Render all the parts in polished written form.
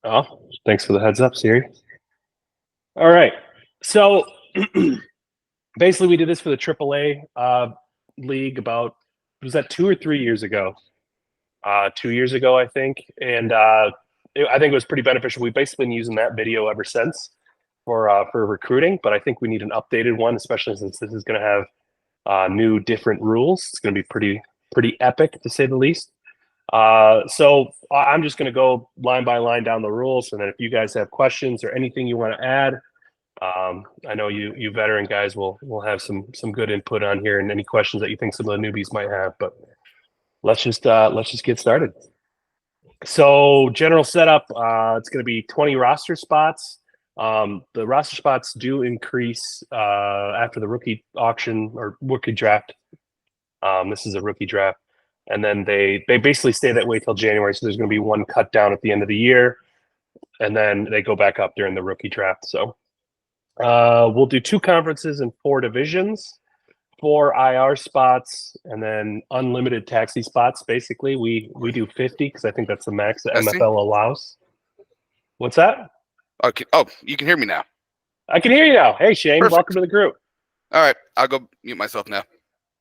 Oh, thanks for the heads up, Siri. All right. So basically, we did this for the AAA league about, was that 2 or 3 years ago? 2 years ago, I think. And I think it was pretty beneficial. We've basically been using that video ever since for recruiting, but I think we need an updated one, especially since this is going to have new, different rules. It's going to be pretty epic, to say the least. So I'm just going to go line by line down the rules, and then if you guys have questions or anything you want to add, I know you veteran guys will have some good input on here, and any questions that you think some of the newbies might have. But let's just get started. So general setup, it's going to be 20 roster spots. The roster spots do increase after the rookie auction or rookie draft. This is a rookie draft. And then they basically stay that way till January. So there's going to be one cut down at the end of the year, and then they go back up during the rookie draft. So we'll do 2 conferences and 4 divisions, 4 IR spots, and then unlimited taxi spots. Basically, we do 50 because I think that's the max that MFL allows. What's that? Okay. Oh, you can hear me now. I can hear you now. Hey, Shane, Perfect. Welcome to the group. All right, I'll go mute myself now.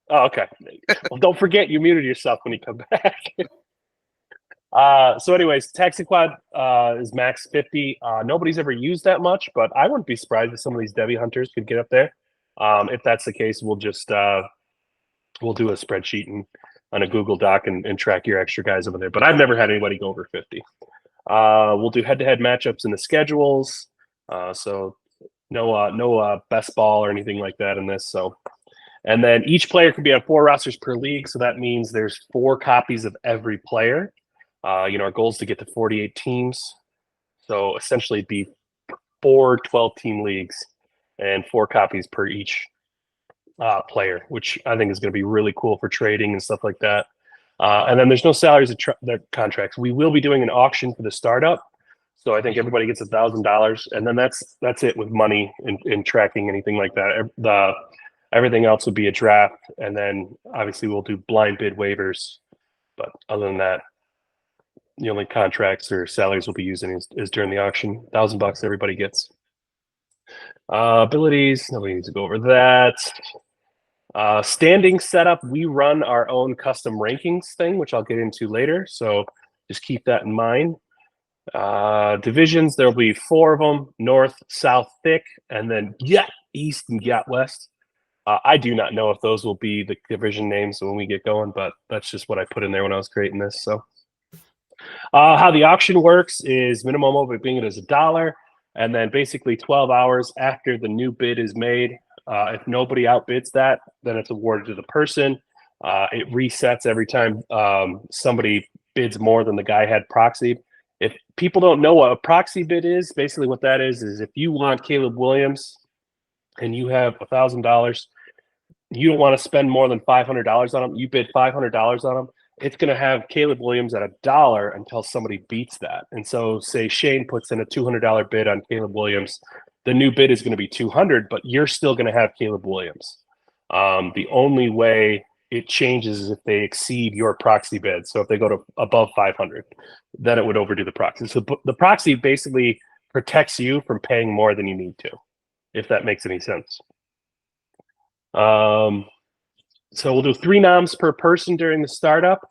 Oh, okay. Well, don't forget you muted yourself when you come back. So anyways, taxi quad is max 50. Nobody's ever used that much, but I wouldn't be surprised if some of these Devy hunters could get up there. If that's the case, we'll just we'll do a spreadsheet and on a Google Doc and track your extra guys over there. But I've never had anybody go over 50. We'll do head-to-head matchups in the schedules. So no best ball or anything like that in this. So. And then each player can be on 4 rosters per league. So that means there's 4 copies of every player. Our goal is to get to 48 teams. So essentially it'd be 4 12-team leagues and 4 copies per each player, which I think is going to be really cool for trading and stuff like that. And then there's no salaries or contracts. We will be doing an auction for the startup. So I think everybody gets $1,000. And then that's it with money in tracking anything like that. Everything else would be a draft, and then obviously we'll do blind bid waivers. But other than that, the only contracts or salaries we'll be using is during the auction. $1,000 everybody gets. Abilities, nobody needs to go over that. Standing setup, we run our own custom rankings thing, which I'll get into later. So just keep that in mind. Divisions, there'll be 4 of them: North, South, THICC, and then East and West. I do not know if those will be the division names when we get going, but that's just what I put in there when I was creating this. So how the auction works is minimum opening bid is $1, and then basically 12 hours after the new bid is made, if nobody outbids that, then it's awarded to the person. It resets every time somebody bids more than the guy had proxied. If people don't know what a proxy bid is, basically what that is if you want Caleb Williams and you have $1,000, you don't want to spend more than $500 on him. You bid $500 on him. It's going to have Caleb Williams at $1 until somebody beats that. And so, say Shane puts in a $200 bid on Caleb Williams, the new bid is going to be $200, but you're still going to have Caleb Williams. The only way it changes is if they exceed your proxy bid. So if they go to above 500, then it would overdo the proxy. So the proxy basically protects you from paying more than you need to, if that makes any sense. So we'll do 3 noms per person during the startup.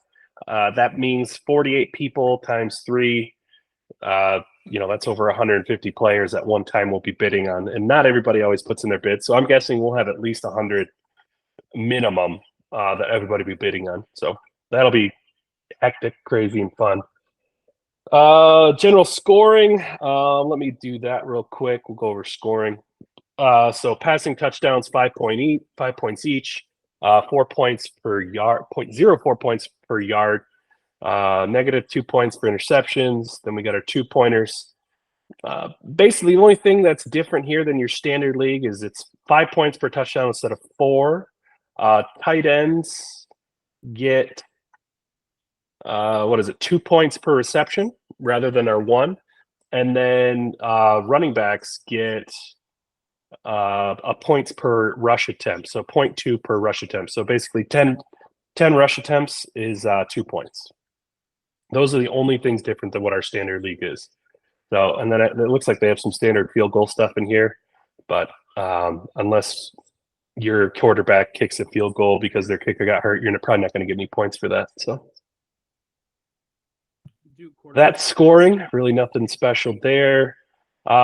That means 48 people times 3. That's over 150 players at one time we'll be bidding on, and not everybody always puts in their bid. So I'm guessing we'll have at least 100 minimum that everybody will be bidding on. So that'll be hectic, crazy, and fun. General scoring. Let me do that real quick. We'll go over scoring. So passing touchdowns, 5 points each, 4 points per yard, 0.04 points per yard, negative 2 points for interceptions. Then we got our 2-pointers. Basically, the only thing that's different here than your standard league is it's 5 points per touchdown instead of 4. Tight ends get 2 points per reception rather than our 1, and then running backs get a points per rush attempt, so 0.2 per rush attempt. So basically 10 rush attempts is 2 points. Those are the only things different than what our standard league is. Does So, and then it looks like they have some standard field goal stuff in here, but unless your quarterback kicks a field goal because their kicker got hurt, you're probably not going to get any points for that. So that's scoring. Really nothing special there.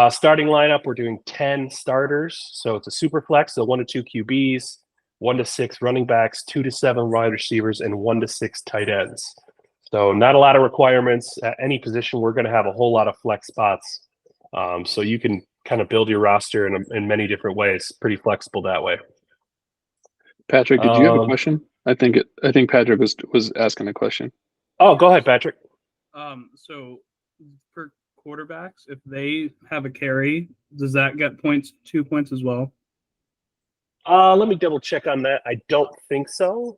Starting lineup, we're doing 10 starters. So it's a super flex, so 1 to 2 QBs, 1 to 6 running backs, 2 to 7 wide receivers, and 1 to 6 tight ends. So not a lot of requirements at any position. We're going to have a whole lot of flex spots. So you can kind of build your roster in many different ways. Pretty flexible that way. Patrick, did you have a question? I think Patrick was asking a question. Oh, go ahead, Patrick. So for quarterbacks, if they have a carry, does that get 2 points as well? Let me double check on that. I don't think so,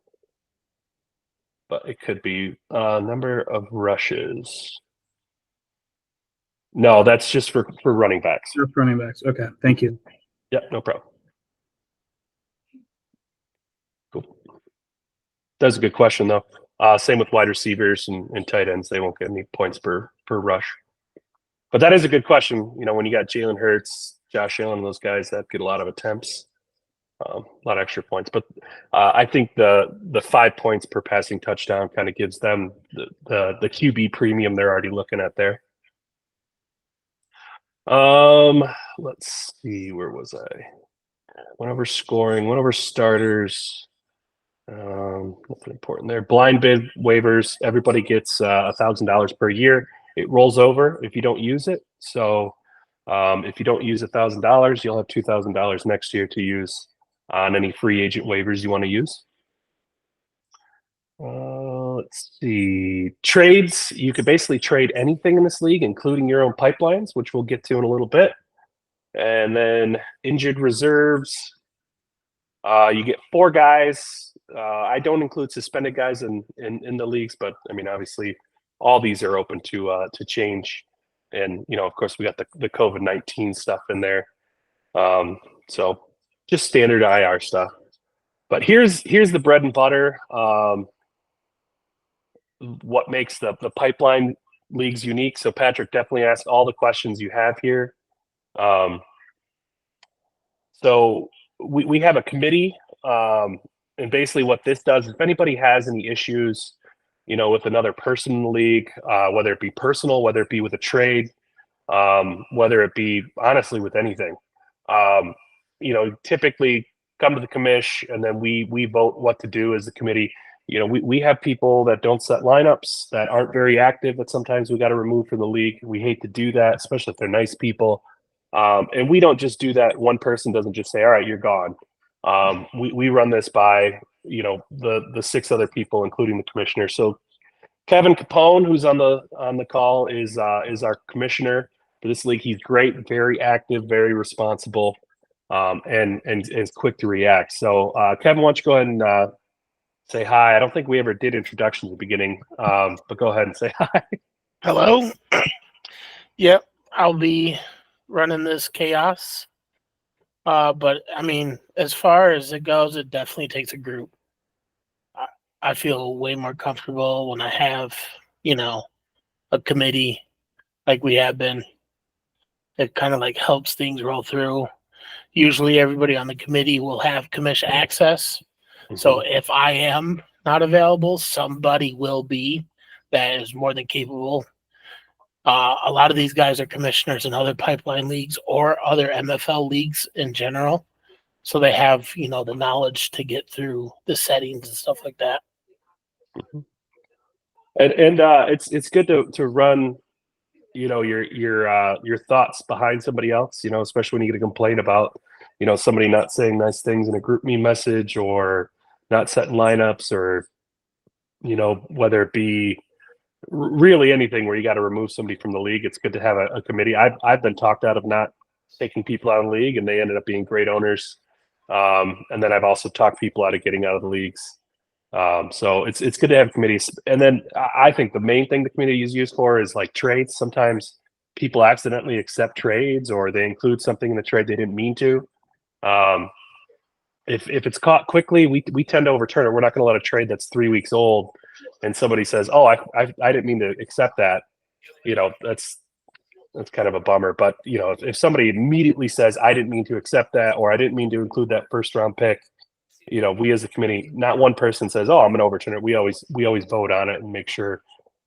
but it could be number of rushes. No, that's just for running backs. For running backs. Okay, thank you. Yep, no problem. Cool. That's a good question, though. Same with wide receivers and tight ends. They won't get any points per rush. But that is a good question. When you got Jalen Hurts, Josh Allen, those guys that get a lot of attempts, a lot of extra points. But I think the 5 points per passing touchdown kind of gives them the QB premium they're already looking at there. Let's see, where was I? One over scoring, one over starters. Nothing important there. Blind bid waivers. Everybody gets $1,000 per year. It rolls over if you don't use it. So if you don't use $1,000, you'll have $2,000 next year to use on any free agent waivers you want to use. Let's see. Trades. You could basically trade anything in this league, including your own pipelines, which we'll get to in a little bit. And then injured reserves. You get 4 guys. I don't include suspended guys in the leagues, but I mean, obviously, all these are open to change. And of course, we got the COVID-19 stuff in there. So just standard IR stuff. But here's the bread and butter. What makes the pipeline leagues unique? So Patrick definitely asked all the questions you have here. So we have a committee. And basically what this does, if anybody has any issues, with another person in the league, whether it be personal, whether it be with a trade, whether it be honestly with anything, typically come to the commish and then we vote what to do as the committee. We have people that don't set lineups, that aren't very active, that sometimes we got to remove from the league. We hate to do that, especially if they're nice people. And we don't just do that. One person doesn't just say, all right, you're gone. We run this by the 6 other people, including the commissioner. So Kevin Capone, who's on the call, is our commissioner for this league. He's great, very active, very responsible, and is quick to react. So Kevin, why don't you go ahead and say hi? I don't think we ever did introductions at the beginning, but go ahead and say hi. Hello. Yep, I'll be running this chaos. But I mean, as far as it goes, it definitely takes a group. I feel way more comfortable when I have, a committee like we have been. It kind of like helps things roll through. Usually everybody on the committee will have commission access. Mm-hmm. So if I am not available, somebody will be that is more than capable. A lot of these guys are commissioners in other pipeline leagues or other MFL leagues in general. So they have, the knowledge to get through the settings and stuff like that. Mm-hmm. And it's good to run, your thoughts behind somebody else, especially when you get a complaint about, somebody not saying nice things in a group me message or not setting lineups or, whether it be really anything where you got to remove somebody from the league. It's good to have a committee. I've been talked out of not taking people out of the league, and they ended up being great owners. And then I've also talked people out of getting out of the leagues. So it's good to have committees. And then I think the main thing the committee is used for is like trades. Sometimes people accidentally accept trades or they include something in the trade they didn't mean to. If it's caught quickly, we tend to overturn it. We're not going to let a trade that's 3 weeks old and somebody says, "Oh, I didn't mean to accept that." That's that's kind of a bummer. But if somebody immediately says, I didn't mean to accept that, or I didn't mean to include that first round pick, we as a committee, not one person says, oh, I'm going to overturn it. We always vote on it and make sure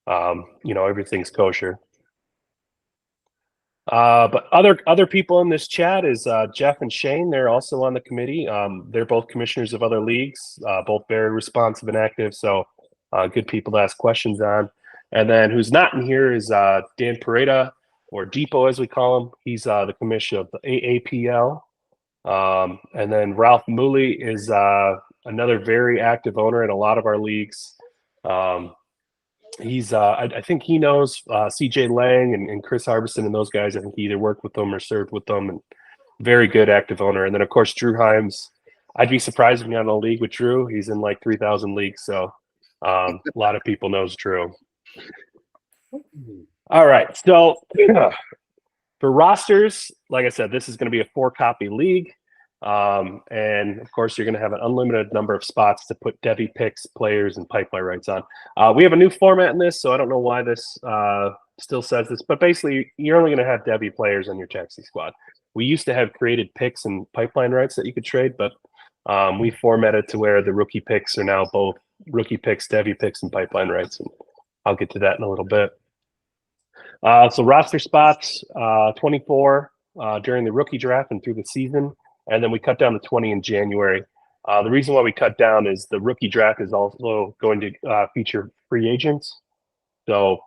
everything's kosher. But other people in this chat is Jeff and Shane. They're also on the committee. They're both commissioners of other leagues, both very responsive and active. So good people to ask questions on. And then who's not in here is Dan Pareda, or Depot as we call him. He's the commissioner of the AAPL. And then Ralph Mooley is another very active owner in a lot of our leagues. He's I think he knows CJ Lang and Chris Harbison and those guys. I think he either worked with them or served with them, and very good active owner. And then of course Drew Himes. I'd be surprised if you're not in a league with Drew. He's in like 3,000 leagues, so a lot of people knows Drew. All right, so for rosters, like I said, this is going to be a 4-copy league. And of course, you're going to have an unlimited number of spots to put Devy picks, players, and pipeline rights on. We have a new format in this, so I don't know why this still says this, but basically, you're only going to have Devy players on your taxi squad. We used to have created picks and pipeline rights that you could trade, but we formatted to where the rookie picks are now both rookie picks, Devy picks, and pipeline rights. And I'll get to that in a little bit. So roster spots, 24 during the rookie draft and through the season. And then we cut down to 20 in January. The reason why we cut down is the rookie draft is also going to feature free agents. So,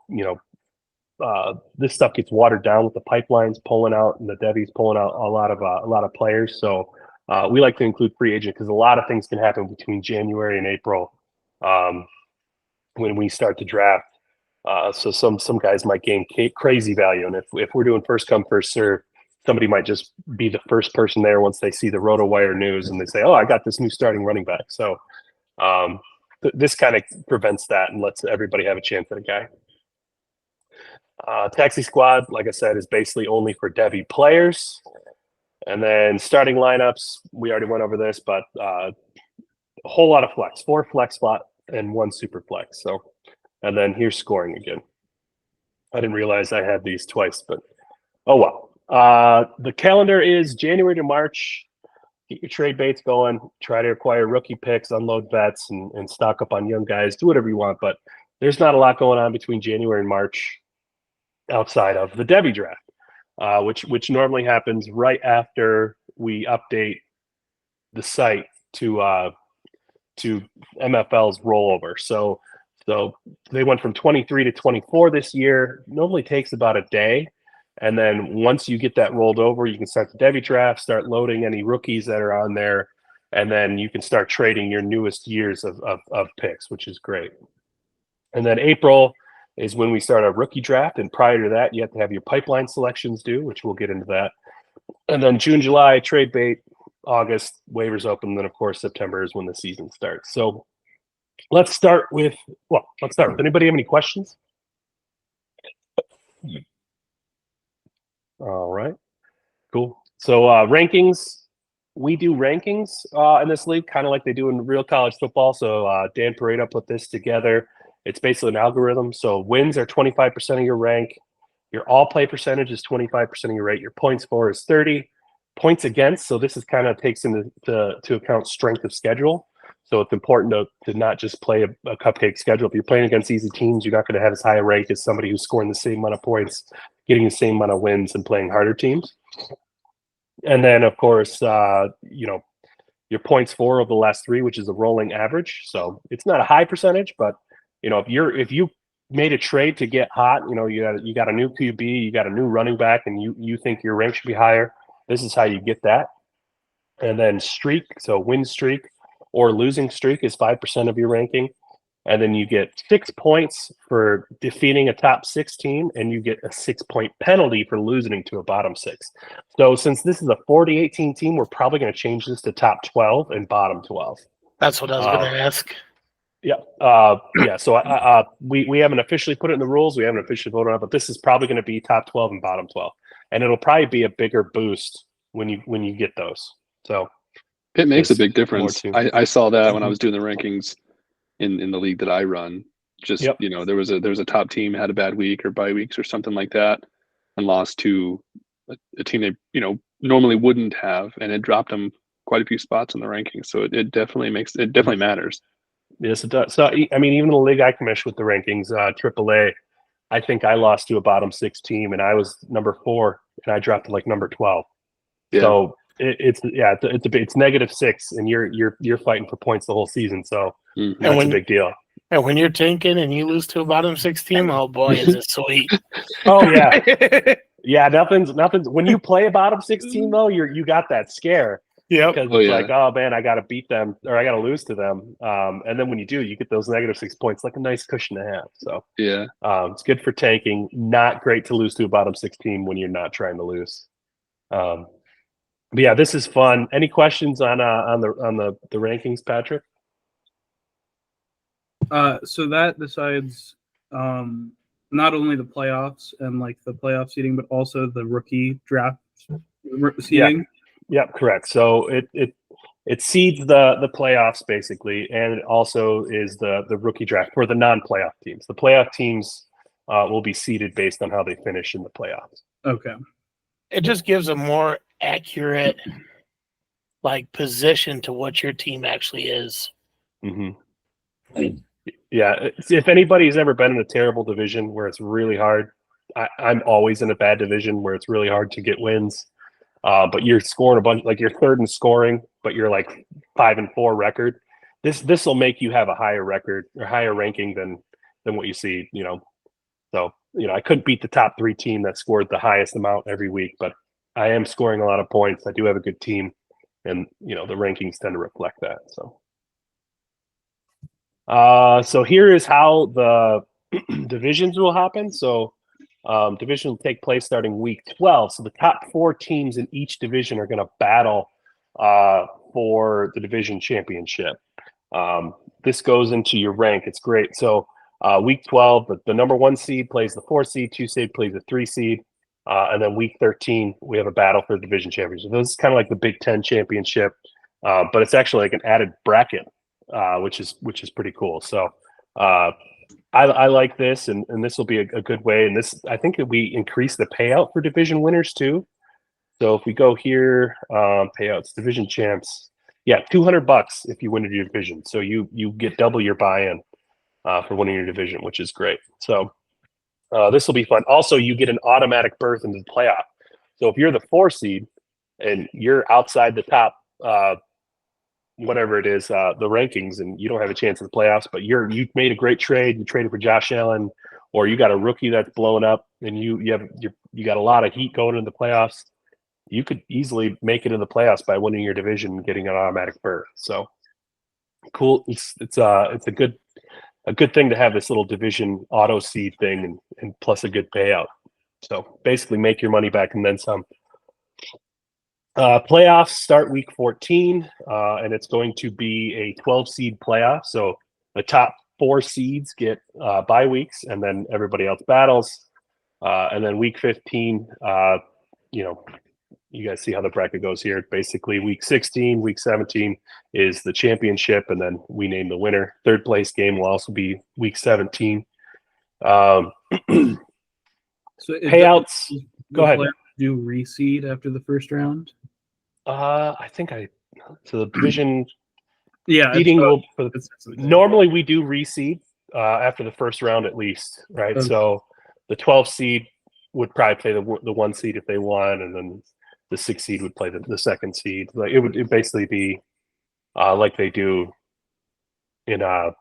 this stuff gets watered down with the pipelines pulling out and the Devys pulling out a lot of players. So we like to include free agent because a lot of things can happen between January and April when we start to draft. So some guys might gain crazy value. And if we're doing first come, first serve, somebody might just be the first person there once they see the RotoWire news and they say, oh, I got this new starting running back. So this kind of prevents that and lets everybody have a chance at a guy. Taxi squad, like I said, is basically only for Devy players. And then starting lineups, we already went over this, but a whole lot of flex, 4 flex spot and 1 super flex. So, and then here's scoring again. I didn't realize I had these twice, but oh well. The calendar is January to March. Get your trade baits going. Try to acquire rookie picks, unload vets, and stock up on young guys. Do whatever you want, but there's not a lot going on between January and March outside of the Devy draft, which normally happens right after we update the site to MFL's rollover. So they went from 23 to 24 this year. Normally takes about a day. And then once you get that rolled over, you can start the Devy draft, start loading any rookies that are on there, and then you can start trading your newest years of picks, which is great. And then April is when we start our rookie draft, and prior to that, you have to have your pipeline selections due, which we'll get into that. And then June, July, trade bait, August, waivers open, and then of course September is when the season starts. So let's start with anybody have any questions? All right, cool. So rankings, we do rankings in this league, kind of like they do in real college football. So Dan Pareda put this together. It's basically an algorithm. So wins are 25% of your rank. Your all play percentage is 25% of your rate. Your points for is 30. Points against. So this is kind of takes into account strength of schedule. So it's important to not just play a cupcake schedule. If you're playing against easy teams, you're not going to have as high a rate as somebody who's scoring the same amount of points, getting the same amount of wins, and playing harder teams. And then, of course, your points for over the last 3, which is a rolling average. So it's not a high percentage, but if you made a trade to get hot, you got a new QB, you got a new running back, and you think your rank should be higher. This is how you get that. And then streak, so win streak or losing streak is 5% of your ranking. And then you get 6 points for defeating a top 6 team, and you get a 6-point penalty for losing to a bottom 6. So since this is a 40-18 team, we're probably going to change this to top 12 and bottom 12. That's what I was going to ask. Yeah. So we haven't officially put it in the rules. We haven't officially voted on it, but this is probably going to be top 12 and bottom 12. And it'll probably be a bigger boost when you get those. So it makes a big difference. I saw that when I was doing the rankings in the league that I run. Just there was a top team had a bad week or bye weeks or something like that. and lost to a team they normally wouldn't have, and it dropped them quite a few spots in the rankings. So it definitely matters. Yes, it does. So I mean, even the league I commission with the rankings, AAA, I think I lost to a bottom 6 team, and I was number 4, and I dropped to like number 12. Yeah. So it's -6, and you're fighting for points the whole season. So that's a big deal. And when you're tanking and you lose to a bottom 6 team, oh boy, is it sweet! Oh yeah, yeah. Nothing's. When you play a bottom 6 team though, you got that scare. Yep. Because it's like, oh man, I got to beat them or I got to lose to them. And then when you do, you get those -6 points, like a nice cushion to have. So yeah, it's good for tanking. Not great to lose to a bottom 6 team when you're not trying to lose. But yeah, this is fun. Any questions on the rankings, Patrick? So that decides not only the playoffs and like the playoff seeding, but also the rookie draft seeding. Yep, correct. So it seeds the playoffs basically, and it also is the rookie draft for the non-playoff teams. The playoff teams will be seeded based on how they finish in the playoffs. Okay. It just gives a more accurate like position to what your team actually is. Mm-hmm. Yeah, if anybody's ever been in a terrible division where it's really hard, I'm always in a bad division where it's really hard to get wins. But you're scoring a bunch, like you're third in scoring, but you're like 5-4 record. This will make you have a higher record or higher ranking than what you see, So, I couldn't beat the top 3 team that scored the highest amount every week, but I am scoring a lot of points. I do have a good team, and the rankings tend to reflect that. So here is how the divisions will happen. So division will take place starting week 12. So the top 4 teams in each division are going to battle for the division championship. This goes into your rank. It's great. So week 12, the number 1 seed plays the 4 seed, 2 seed plays the 3 seed. And then week 13, we have a battle for the division championship. This is kind of like the Big Ten championship, but it's actually like an added bracket, which is pretty cool. So I like this, and this will be a good way. And this, I think that we increase the payout for division winners too. So if we go here, payouts, division champs, yeah, $200 if you win your division. So you get double your buy-in for winning your division, which is great. So this will be fun. Also, you get an automatic berth into the playoff. So if you're the 4 seed and you're outside the top, whatever it is, the rankings, and you don't have a chance in the playoffs, but you made a great trade. You traded for Josh Allen, or you got a rookie that's blowing up, and you got a lot of heat going into the playoffs. You could easily make it in the playoffs by winning your division and getting an automatic berth. So cool. It's a good thing to have this little division auto seed thing, and plus a good payout. So basically, make your money back and then some. Playoffs start week 14, and it's going to be a 12 seed playoff. So the top 4 seeds get bye weeks, and then everybody else battles. And then week 15, you guys see how the bracket goes here. Basically, week 16, week 17 is the championship, and then we name the winner. Third place game will also be week 17. So payouts. Go ahead. Do reseed after the first round? I think so the division seeding will normally we do reseed after the first round at least, right? Okay. So the 12 seed would probably play the 1 seed if they won, and then the 6 seed would play the 2nd seed. Like it would basically be like they do in in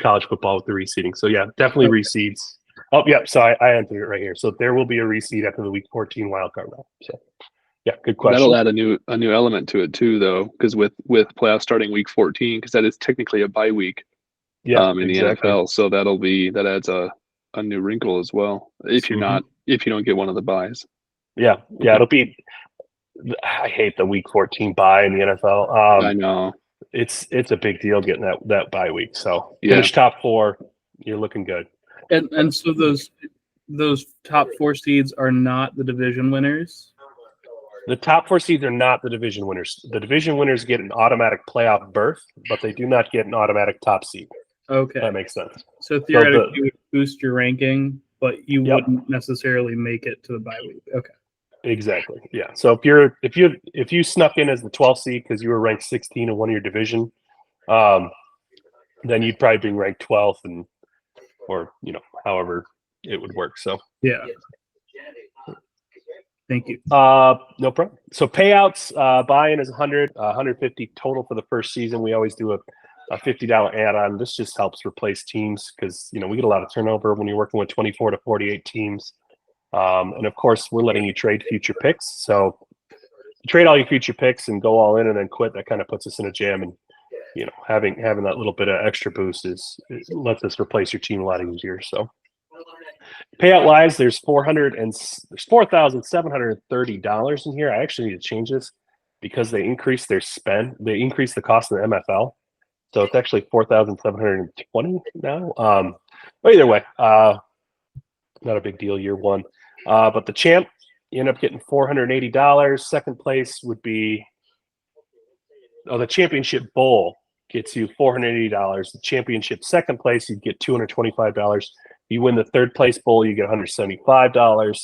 college football with the reseeding. So yeah, definitely reseeds. Oh, yeah. So I entered it right here. So there will be a reseed after the week 14 wildcard round. So, yeah, good question. That'll add a new element to it too, though, because with playoffs starting week 14, because that is technically a bye week. Yeah, in the NFL. So that adds a new wrinkle as well. If you don't get one of the buys. Yeah, it'll be. I hate the week 14 bye in the NFL. I know it's a big deal getting that bye week. So finish top 4, you're looking good. And so those top 4 seeds are not the division winners? The top 4 seeds are not the division winners. The division winners get an automatic playoff berth, but they do not get an automatic top seed. Okay. That makes sense. So theoretically, you would boost your ranking but you Yep. wouldn't necessarily make it to the bye week. Okay. Exactly. Yeah. So if you snuck in as the 12th seed because you were ranked 16 in one of your division, then you'd probably be ranked 12th or however it would work. So Yeah. Thank you. no problem. So payouts, buy-in is 150 total for the first season. We always do a $50 add-on. This just helps replace teams because we get a lot of turnover when you're working with 24 to 48 teams. And of course, we're letting you trade future picks. So you trade all your future picks and go all in and then quit. That kind of puts us in a jam. And having that little bit of extra boost it lets us replace your team a lot easier. So payout wise, there's $4,730 in here. I actually need to change this because they increased their spend. They increased the cost of the MFL. So it's actually 4,720 now. But either way, not a big deal year one. But the champ, you end up getting $480. Second place would be the championship bowl gets you $480. The championship second place, you'd get $225. You win the third place bowl, you get $175.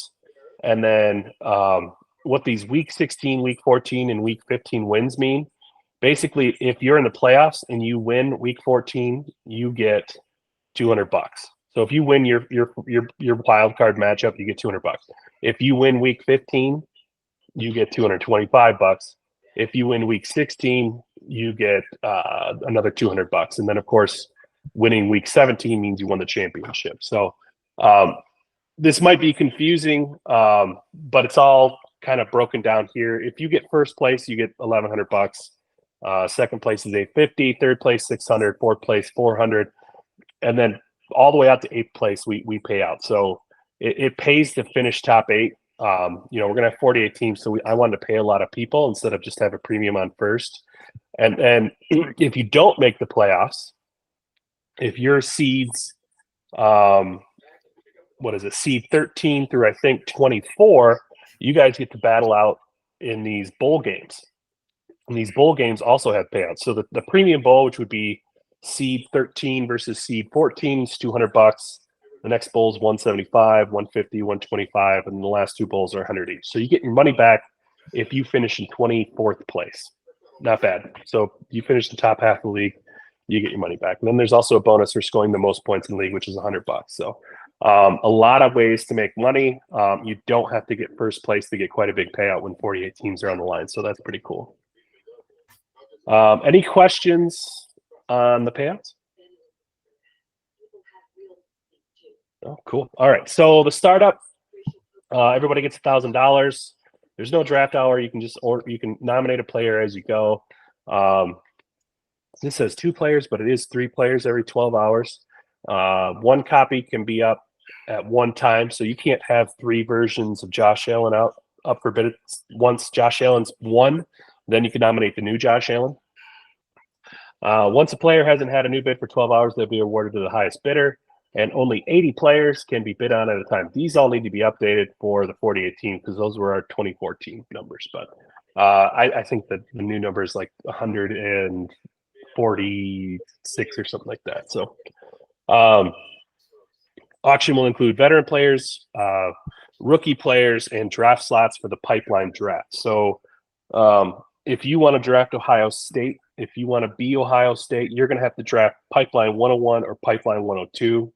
And then what these week 16, week 14, and week 15 wins mean, basically, if you're in the playoffs and you win week 14, you get $200. So if you win your wild card matchup, you get $200. If you win week 15, you get $225. If you win week 16, you get another $200. And then of course, winning week 17 means you won the championship. So this might be confusing, but it's all kind of broken down here. If you get first place, you get $1,100. Second place is $850. Third place $600. Fourth place $400, and then all the way out to eighth place we pay out. So it pays to finish top eight. We're gonna have 48 teams, so I wanted to pay a lot of people instead of just have a premium on first. And then if you don't make the playoffs, if your seeds, seed 13 through I think 24, you guys get to battle out in these bowl games. And these bowl games also have payouts. So the premium bowl, which would be seed 13 versus seed 14, is $200. The next bowl is 175, 150, 125, and the last two bowls are 100 each. So you get your money back if you finish in 24th place. Not bad. So you finish the top half of the league, you get your money back. And then there's also a bonus for scoring the most points in the league, which is $100. So a lot of ways to make money. You don't have to get first place to get quite a big payout when 48 teams are on the line. So that's pretty cool. Any questions on the payouts? Oh, cool. All right. So the startup, everybody gets $1,000. There's no draft hour. You can just you can nominate a player as you go. This says 2 players, but it is 3 players every 12 hours. 1 copy can be up at one time, so you can't have 3 versions of Josh Allen up for bid. Once Josh Allen's won, then you can nominate the new Josh Allen. Once a player hasn't had a new bid for 12 hours, they'll be awarded to the highest bidder. And only 80 players can be bid on at a time. These all need to be updated for the 48 teams because those were our 2014 numbers. But I think that the new number is like 146 or something like that. So auction will include veteran players, rookie players, and draft slots for the pipeline draft. So if you want to draft Ohio State, if you want to be Ohio State, you're going to have to draft Pipeline 101 or Pipeline 102.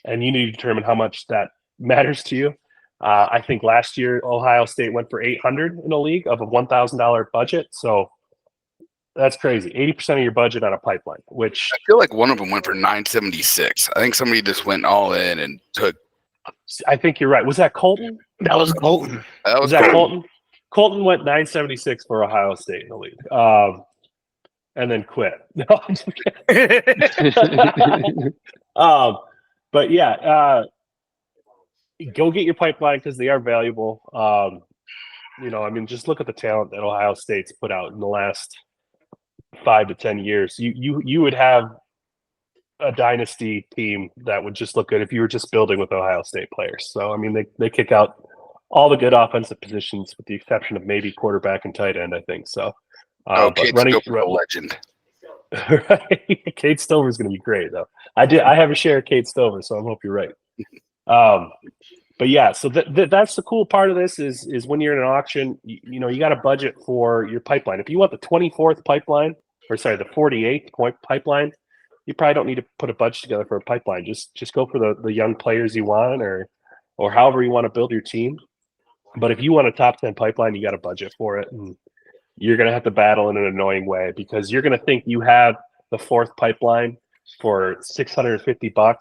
And you need to determine how much that matters to you. I think last year Ohio State went for $800 in a league of a $1,000 budget. So that's crazy. 80% of your budget on a pipeline, which I feel like one of them went for $976. I think somebody just went all in and took. I think you're right. Was that Colton? That was Colton. Was that Colton? Colton went $976 for Ohio State in the league. And then quit. No, I'm just kidding. But yeah, go get your pipeline because they are valuable. Just look at the talent that Ohio State's put out in the last 5 to 10 years. You would have a dynasty team that would just look good if you were just building with Ohio State players. So they kick out all the good offensive positions with the exception of maybe quarterback and tight end, I think. So Kate Stover's a legend. Right. Kate Stover's going to be great, though. I have a share of Kate Stover, so I hope you're right. But yeah, so that's the cool part of this is when you're in an auction, you know, you got a budget for your pipeline. If you want the 24th pipeline, or sorry, the 48th point pipeline, you probably don't need to put a budget together for a pipeline. Just go for the young players you want, or however you want to build your team. But if you want a top 10 pipeline, you got a budget for it, and you're going to have to battle in an annoying way because you're going to think you have the fourth pipeline for $650,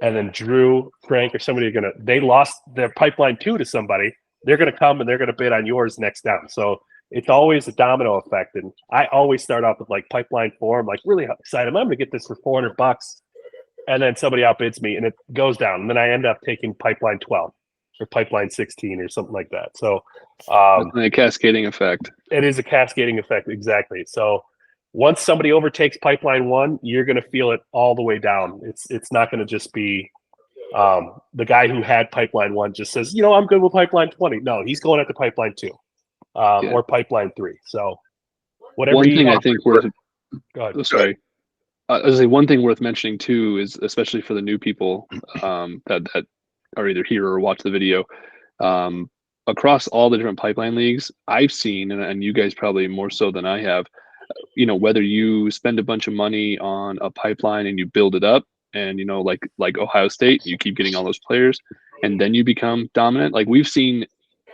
and then Drew, Frank, or somebody they lost their pipeline 2 to somebody. They're going to come and they're going to bid on yours next down. So it's always a domino effect. And I always start off with like pipeline 4. I'm like really excited. I'm going to get this for $400, and then somebody outbids me and it goes down. And then I end up taking pipeline 12 or pipeline 16 or something like that. So a cascading effect. It is a cascading effect. Exactly. So once somebody overtakes pipeline 1, you're going to feel it all the way down. It's not going to just be the guy who had pipeline 1 just says, you know, I'm good with pipeline 20. No, he's going after pipeline 2 or pipeline 3. So whatever. One thing I think worth. Go ahead. Oh, sorry. I was say one thing worth mentioning too is, especially for the new people that are either here or watch the video, across all the different pipeline leagues I've seen, and you guys probably more so than I have, you know, whether you spend a bunch of money on a pipeline and you build it up, and you know, like Ohio State, you keep getting all those players, and then you become dominant. Like we've seen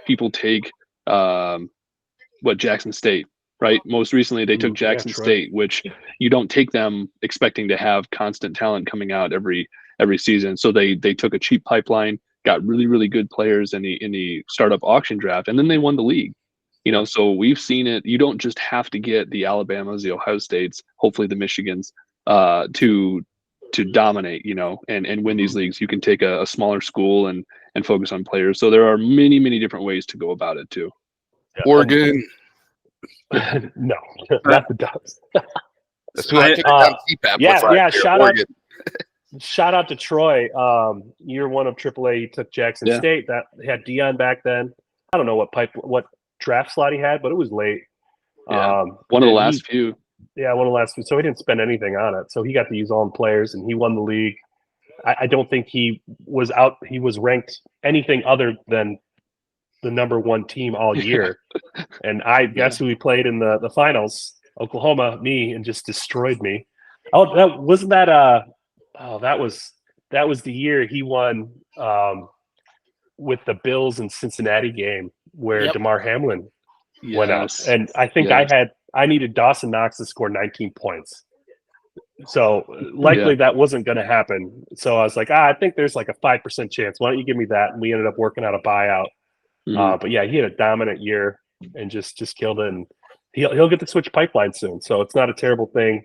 people take Jackson State. Right. Most recently, they took Jackson State, which you don't take them expecting to have constant talent coming out every season. So they took a cheap pipeline, got really, really good players in the startup auction draft, and then they won the league. You know, so we've seen it. You don't just have to get the Alabamas, the Ohio States, hopefully the Michigans, to dominate. You know, and win these leagues. You can take a smaller school and focus on players. So there are many, many different ways to go about it too. Yeah. Oregon. No, not the Ducks. That's who I took down CPAP. Yeah. Shout out to Troy. Year 1 of AAA, he took Jackson State. That had Dion back then. I don't know what draft slot he had, but it was late. Yeah. One of the last few. Yeah, one of the last few. So he didn't spend anything on it. So he got to use all the players, and he won the league. I don't think he was ranked anything other than the number 1 team all year. And I guess who he played in the finals, Oklahoma, me, and just destroyed me. Oh, that was the year he won with the Bills and Cincinnati game where DeMar Hamlin went out. And I think I needed Dawson Knox to score 19 points. So likely that wasn't going to happen. So I was like, I think there's like a 5% chance. Why don't you give me that? And we ended up working out a buyout. But yeah, he had a dominant year and just killed it. And he'll get to switch pipeline soon, so it's not a terrible thing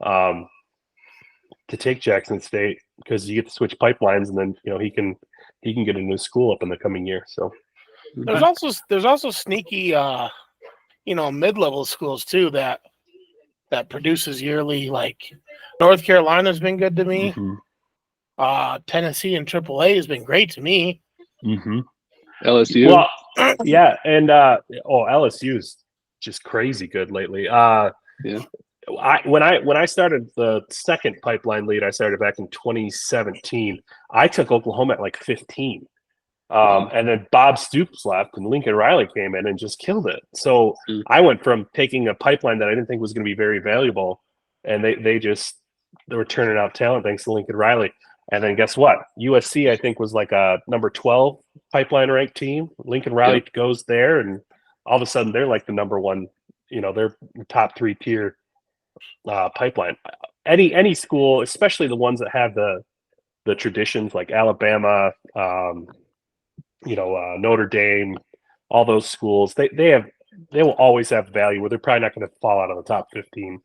to take Jackson State because you get to switch pipelines, and then you know he can get a new school up in the coming year. So there's also sneaky mid-level schools too that produces yearly. Like North Carolina's been good to me. Tennessee and AAA has been great to me. LSU. Well, yeah, and LSU's just crazy good lately. When I started the second pipeline lead, I started back in 2017. I took Oklahoma at like 15, and then Bob Stoops left, and Lincoln Riley came in and just killed it. So I went from taking a pipeline that I didn't think was going to be very valuable, and they were turning out talent thanks to Lincoln Riley. And then guess what? USC, I think, was like a number 12 pipeline ranked team. Lincoln Riley goes there, and all of a sudden they're like the number 1, they're top 3 tier pipeline. Any school, especially the ones that have the traditions like Alabama, Notre Dame, all those schools, they will always have value where they're probably not going to fall out of the top 15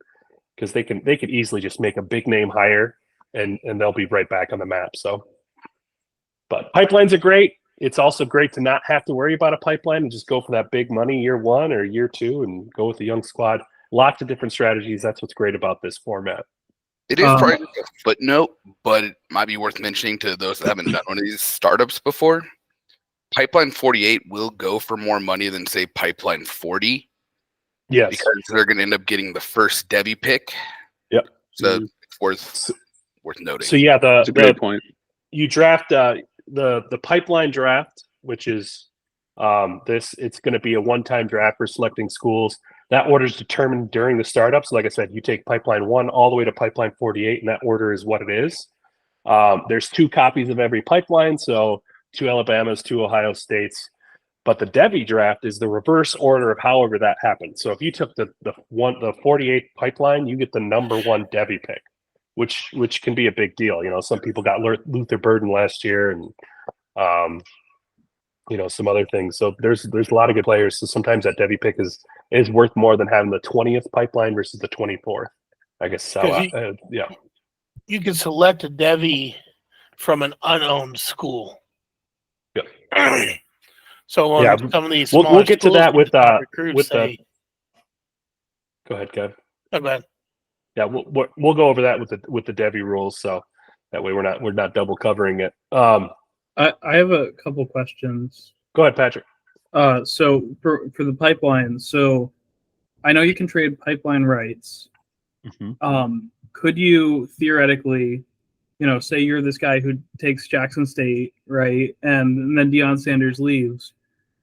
because they could easily just make a big name hire. And they'll be right back on the map. So, but pipelines are great. It's also great to not have to worry about a pipeline and just go for that big money year 1 or year 2 and go with the young squad. Lots of different strategies. That's what's great about this format. It is probably a footnote, but it might be worth mentioning to those that haven't done one of these startups before. Pipeline 48 will go for more money than, say, Pipeline 40. Yes. Because they're going to end up getting the first Devy pick. Yep. So it's worth noting. So yeah, that's a great point. You draft the pipeline draft, which is it's going to be a one-time draft for selecting schools. That order is determined during the startup. So like I said, you take pipeline 1 all the way to pipeline 48, and that order is what it is. There's 2 copies of every pipeline, so 2 Alabamas, 2 Ohio States. But the Devy draft is the reverse order of however that happened. So if you took the 48 pipeline, you get the number 1 Devy pick, which can be a big deal. You know, some people got Luther Burden last year, and you know, some other things. So there's a lot of good players. So sometimes that Devy pick is worth more than having the 20th pipeline versus the 24th. I guess so. Yeah. You can select a Devy from an unowned school. Yeah. So yeah, some of these we'll get to that with recruits the. Go ahead, Kev. Oh, go ahead. Yeah, we'll go over that with the Devy rules, so that way we're not double covering it. I have a couple questions. Go ahead, Patrick. So for the pipeline, so I know you can trade pipeline rights. Mm-hmm. Could you theoretically, you know, say you're this guy who takes Jackson State, right, and then Deion Sanders leaves,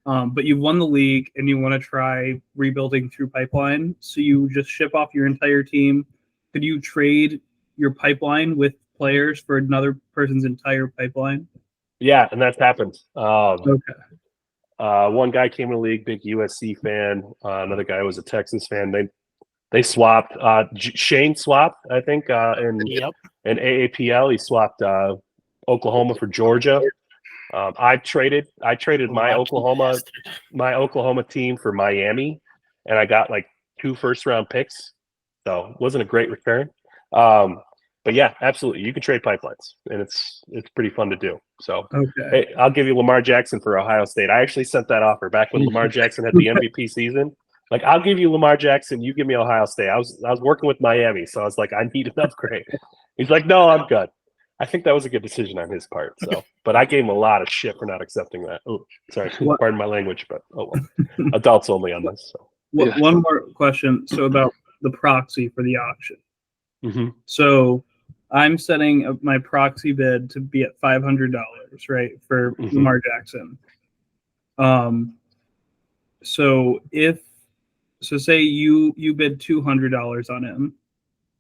but you've won the league and you want to try rebuilding through pipeline, so you just ship off your entire team. Could you trade your pipeline with players for another person's entire pipeline? Yeah, and that's happened. Okay. One guy came in the league, big USC fan. Another guy was a Texas fan. They swapped. Shane swapped, I think, in AAPL. He swapped Oklahoma for Georgia. I traded my Oklahoma team for Miami, and I got like 2 first-round picks. So it wasn't a great return. But yeah, absolutely, you can trade pipelines, and it's pretty fun to do. So hey, I'll give you Lamar Jackson for Ohio State. I actually sent that offer back when Lamar Jackson had the MVP season. Like, I'll give you Lamar Jackson, you give me Ohio State. I was working with Miami, so I was like, I need an upgrade. He's like, no, I'm good. I think that was a good decision on his part. So, but I gave him a lot of shit for not accepting that. Oh, sorry, pardon my language, but well, adults only on this. So. One more question. So about the proxy for the auction. Mm-hmm. So I'm setting up my proxy bid to be at $500, right, for Lamar Jackson. So say you bid $200 on him,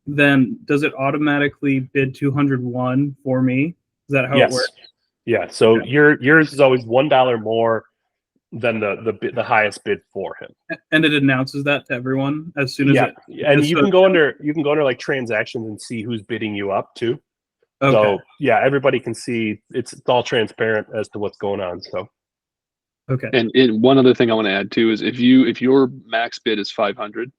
then does it automatically bid 201 for me? Is that how it works? Yeah. So yours is always $1 more than the highest bid for him. And it announces that to everyone as soon as and you can go under like transactions and see who's bidding you up too. Okay. So yeah, everybody can see it's all transparent as to what's going on. So okay. And one other thing I want to add too is if your max bid is 500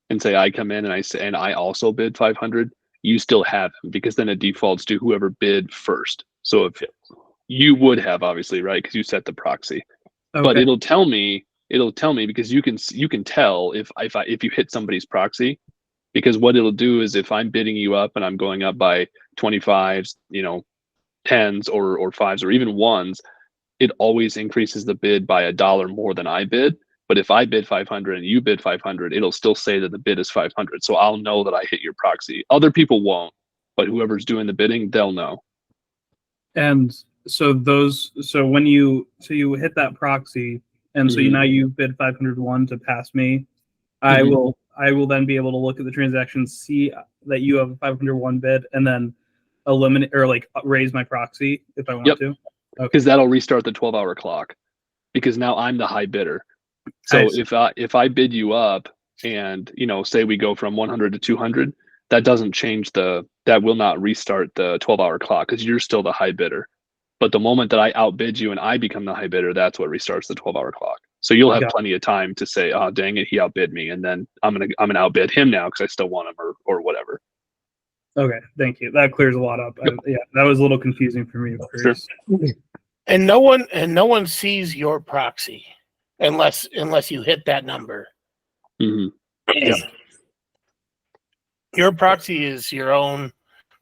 and say I come in and I also bid 500, you still have him, because then it defaults to whoever bid first. So if you would have, obviously, right, because you set the proxy. Okay. But it'll tell me because you can tell if you hit somebody's proxy, because what it'll do is if I'm bidding you up and I'm going up by 25s, 10s or 5s or even 1s, it always increases the bid by $1 more than I bid. But if I bid 500 and you bid 500, it'll still say that the bid is 500. So I'll know that I hit your proxy. Other people won't, but whoever's doing the bidding, they'll know. And so when you hit that proxy, and so now you bid 501 to pass me, I will then be able to look at the transaction, see that you have a 501 bid, and then eliminate or like raise my proxy if I want to. Because that'll restart the 12-hour clock, because now I'm the high bidder. So if I bid you up and say we go from 100 to 200, that doesn't change that will not restart the 12-hour clock, because you're still the high bidder. But the moment that I outbid you and I become the high bidder, that's what restarts the 12-hour clock. So you'll have plenty of time to say, "Oh, dang it, he outbid me," and then I'm gonna outbid him now because I still want him or whatever. Okay, thank you. That clears a lot up. That was a little confusing for me. Sure. And no one sees your proxy unless you hit that number. Mm-hmm. Yeah. Your proxy is your own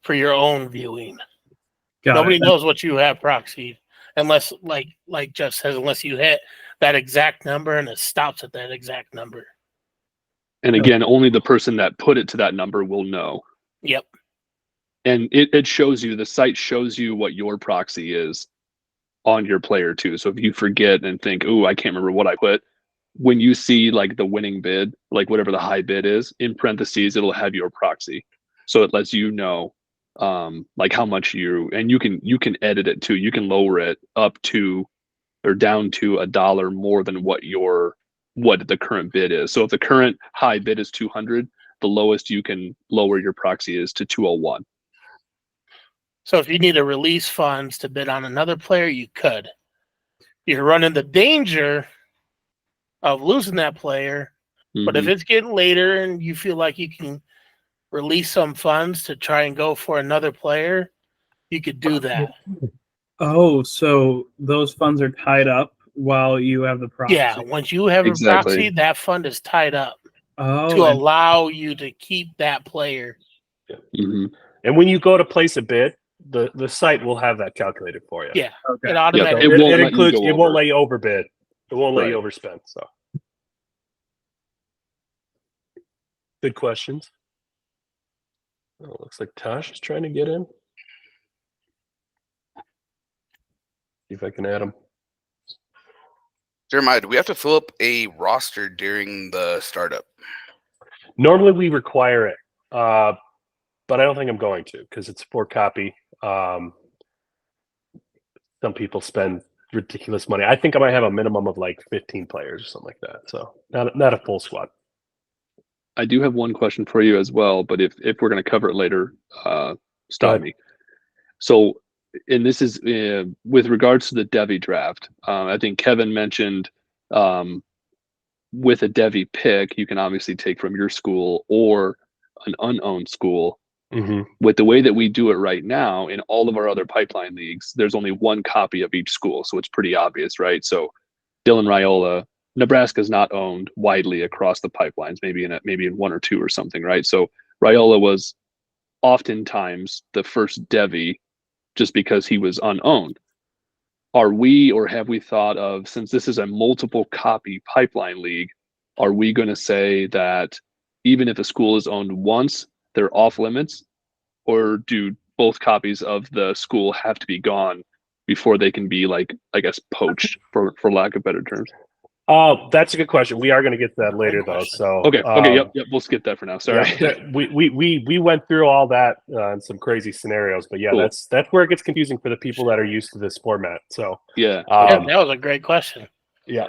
for your own viewing. Nobody knows what you have proxied unless, like Jeff says, unless you hit that exact number and it stops at that exact number. And again, only the person that put it to that number will know. Yep. And it shows you, the site shows you what your proxy is. on your player too. So if you forget and think, "Ooh, I can't remember what I put," when you see like the winning bid, like whatever the high bid is, in parentheses, it'll have your proxy. So it lets you know like how much and you can edit it too. You can lower it up to or down to $1 more than what the current bid is. So if the current high bid is 200, the lowest you can lower your proxy is to 201. So if you need to release funds to bid on another player, you could. You're running the danger of losing that player. But if it's getting later and you feel like you can release some funds to try and go for another player, you could do that. Oh, so those funds are tied up while you have the proxy. Yeah, once you have Exactly. a proxy, that fund is tied up Oh, to allow you to keep that player. And when you go to place a bid, the site will have that calculated for you. Yeah, okay. it automatically. It It won't let you includes. go It won't over. let you overbid. It won't let you Right. overspend. So, good questions. Oh, looks like Tosh is trying to get in. See if I can add him. Jeremiah, do we have to fill up a roster during the startup? Normally we require it, but I don't think I'm going to because it's 4-copy. Some people spend ridiculous money. I think I might have a minimum of like 15 players or something like that. So not a full squad. I do have one question for you as well, but if we're going to cover it later, stop me. So, and this is with regards to the Devy draft. I think Kevin mentioned with a Devy pick, you can obviously take from your school or an unowned school. With the way that we do it right now in all of our other pipeline leagues, there's only one copy of each school, so it's pretty obvious, right? So Dylan Raiola, Nebraska's not owned widely across the pipelines, maybe in one or two or something, right? So Raiola was oftentimes the first Devy just because he was unowned. Are we, or have we thought of, since this is a multiple copy pipeline league, are we going to say that even if a school is owned once, they're off limits? Or do both copies of the school have to be gone before they can be, like, I guess, poached, for lack of better terms? That's a good question. We are going to get to that later, though. So okay, yep, we'll skip that for now. Sorry. Yeah, we went through all that in some crazy scenarios, but yeah, Cool. that's where it gets confusing for the people that are used to this format. So yeah, Yeah, that was a great question. yeah.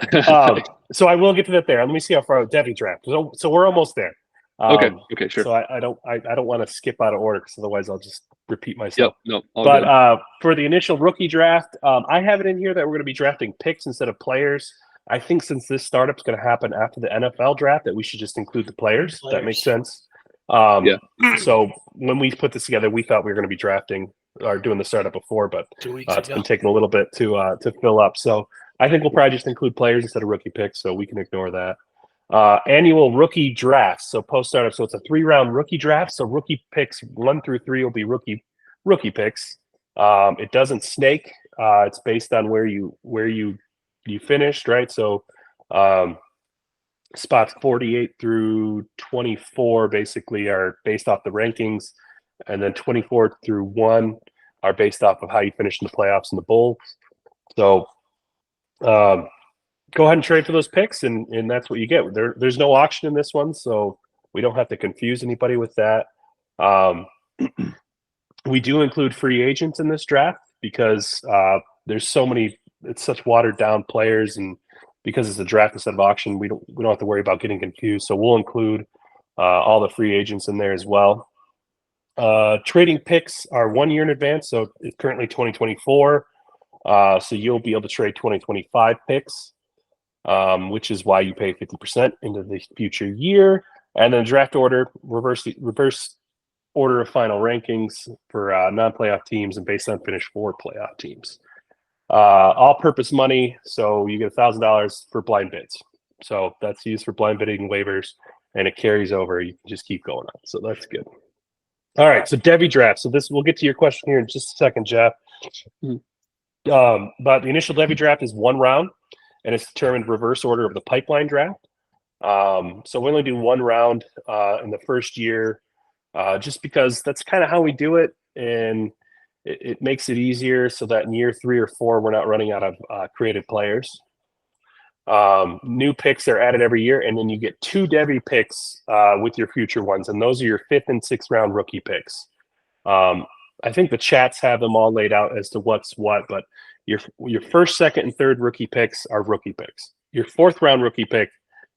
So I will get to that there. Let me see how far Devy draft. So we're almost there. Okay, sure. So I don't want to skip out of order because otherwise I'll just repeat myself. Yep, no. But for the initial rookie draft, I have it in here that we're going to be drafting picks instead of players. I think since this startup's going to happen after the NFL draft, that we should just include the players. That makes sense. Yeah. So when we put this together, we thought we were going to be drafting or doing the startup before, but 2 weeks it's ago. been taking a little bit to fill up. So I think we'll probably just include players instead of rookie picks, so we can ignore that. Annual rookie draft. So post startup. So it's a 3-round rookie draft. So rookie picks 1 through 3 will be rookie picks. It doesn't snake. It's based on where you finished, right? So spots 48 through 24 basically are based off the rankings, and then 24 through 1 are based off of how you finished in the playoffs and the bowl. So go ahead and trade for those picks, and that's what you get. There's no auction in this one, so we don't have to confuse anybody with that. We do include free agents in this draft because there's so many. It's such watered down players, and because it's a draft instead of auction, we don't have to worry about getting confused. So we'll include all the free agents in there as well. Trading picks are 1 year in advance, so it's currently 2024. So you'll be able to trade 2025 picks, which is why you pay 50% into the future year. And then draft order, reverse order of final rankings for non-playoff teams and based on finish for playoff teams. All-purpose money, so you get $1,000 for blind bids. So that's used for blind bidding waivers, and it carries over. You can just keep going on. So that's good. All right, so Devy draft. So we'll get to your question here in just a second, Jeff. But the initial Devy draft is 1 round, and it's determined reverse order of the pipeline draft. So we only do 1 round in the first year, just because that's kind of how we do it. And it makes it easier so that in year 3 or 4 we're not running out of creative players. New picks are added every year, and then you get 2 Devy picks with your future ones, and those are your 5th and 6th round rookie picks. I think the chats have them all laid out as to what's what, but your 1st, 2nd, and 3rd rookie picks are rookie picks. Your 4th round rookie pick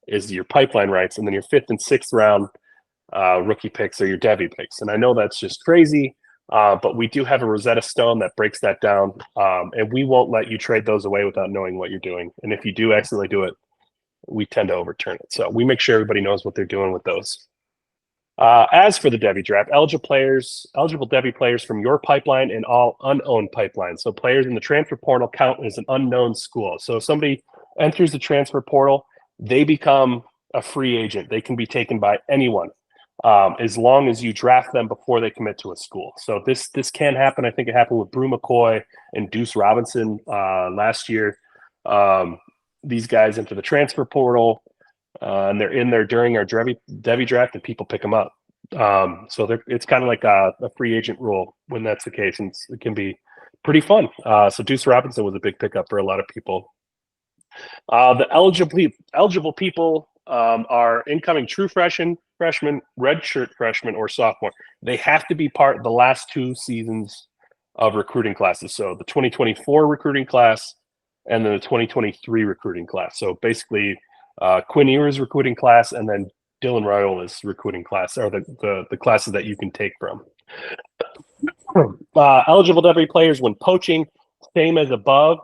is your pipeline rights, and then your 5th and 6th round rookie picks are your Devy picks. And I know that's just crazy, but we do have a Rosetta Stone that breaks that down, and we won't let you trade those away without knowing what you're doing. And if you do accidentally do it, we tend to overturn it. So we make sure everybody knows what they're doing with those. As for the Devy draft, eligible Devy players from your pipeline and all unowned pipelines. So players in the transfer portal count as an unknown school. So if somebody enters the transfer portal, they become a free agent. They can be taken by anyone, as long as you draft them before they commit to a school. So this can happen. I think it happened with Brew McCoy and Deuce Robinson last year. These guys enter the transfer portal. And they're in there during our Devy draft, and people pick them up. So it's kind of like a free agent rule when that's the case, and it can be pretty fun. So Deuce Robinson was a big pickup for a lot of people. The eligible people are incoming true freshman, redshirt freshman, or sophomore. They have to be part of the last 2 seasons of recruiting classes. So the 2024 recruiting class and then the 2023 recruiting class. So basically, Quinn Ewers recruiting class, and then Dylan Royal's recruiting class are the classes that you can take from. Eligible Devy players when poaching, same as above.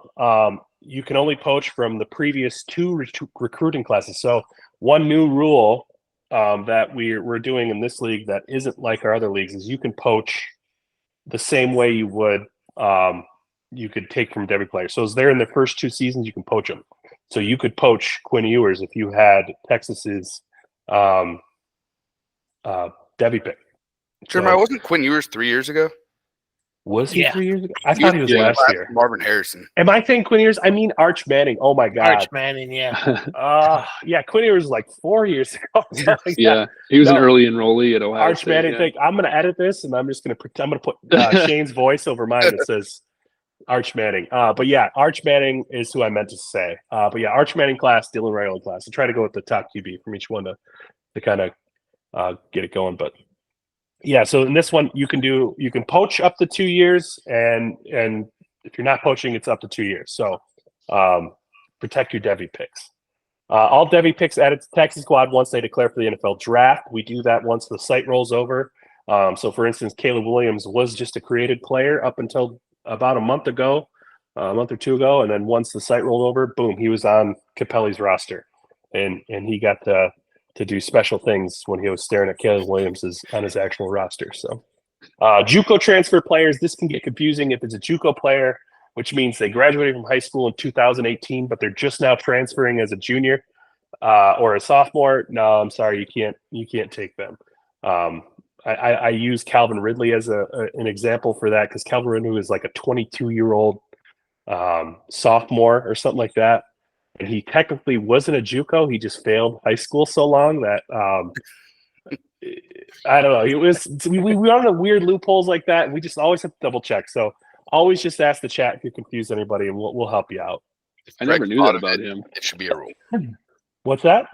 You can only poach from the previous 2 recruiting classes. So one new rule that we're doing in this league that isn't like our other leagues is you can poach the same way you would you could take from Devy players. So as they're in their first 2 seasons, you can poach them. So you could poach Quinn Ewers if you had Texas's Devy pick. Jeremiah, wasn't Quinn Ewers 3 years ago? Was he 3 years ago? I thought he was last year. Marvin Harrison. Am I saying Quinn Ewers? I mean Arch Manning. Oh my God. Arch Manning, yeah. Yeah, Quinn Ewers was like 4 years ago. Yeah, he was an early enrollee at Ohio Arch State. Manning. Think I'm going to edit this, and I'm going to put Shane's voice over mine that says Arch Manning. But yeah, Arch Manning is who I meant to say. But yeah, Arch Manning class, Dylan Royal class. I try to go with the top QB from each one to kind of get it going. But yeah, so in this one, you can poach up to 2 years, and if you're not poaching, it's up to 2 years. So protect your Devy picks. All Devy picks added to Taxi Squad once they declare for the NFL draft. We do that once the site rolls over. So for instance, Caleb Williams was just a created player up until about a month or 2 ago, and then once the site rolled over, boom, he was on Capelli's roster, and he got to do special things when he was staring at Caleb Williams on his actual roster. So JUCO transfer players, this can get confusing if it's a JUCO player, which means they graduated from high school in 2018, but they're just now transferring as a junior or a sophomore. No, I'm sorry, you can't take them. I use Calvin Ridley as an example for that, because Calvin Ridley was like a 22-year-old sophomore or something like that, and he technically wasn't a JUCO. He just failed high school so long that I don't know. It was we run into weird loopholes like that, and we just always have to double check. So always just ask the chat if you confuse anybody, and we'll help you out. I never knew that about him. It should be a rule. What's that?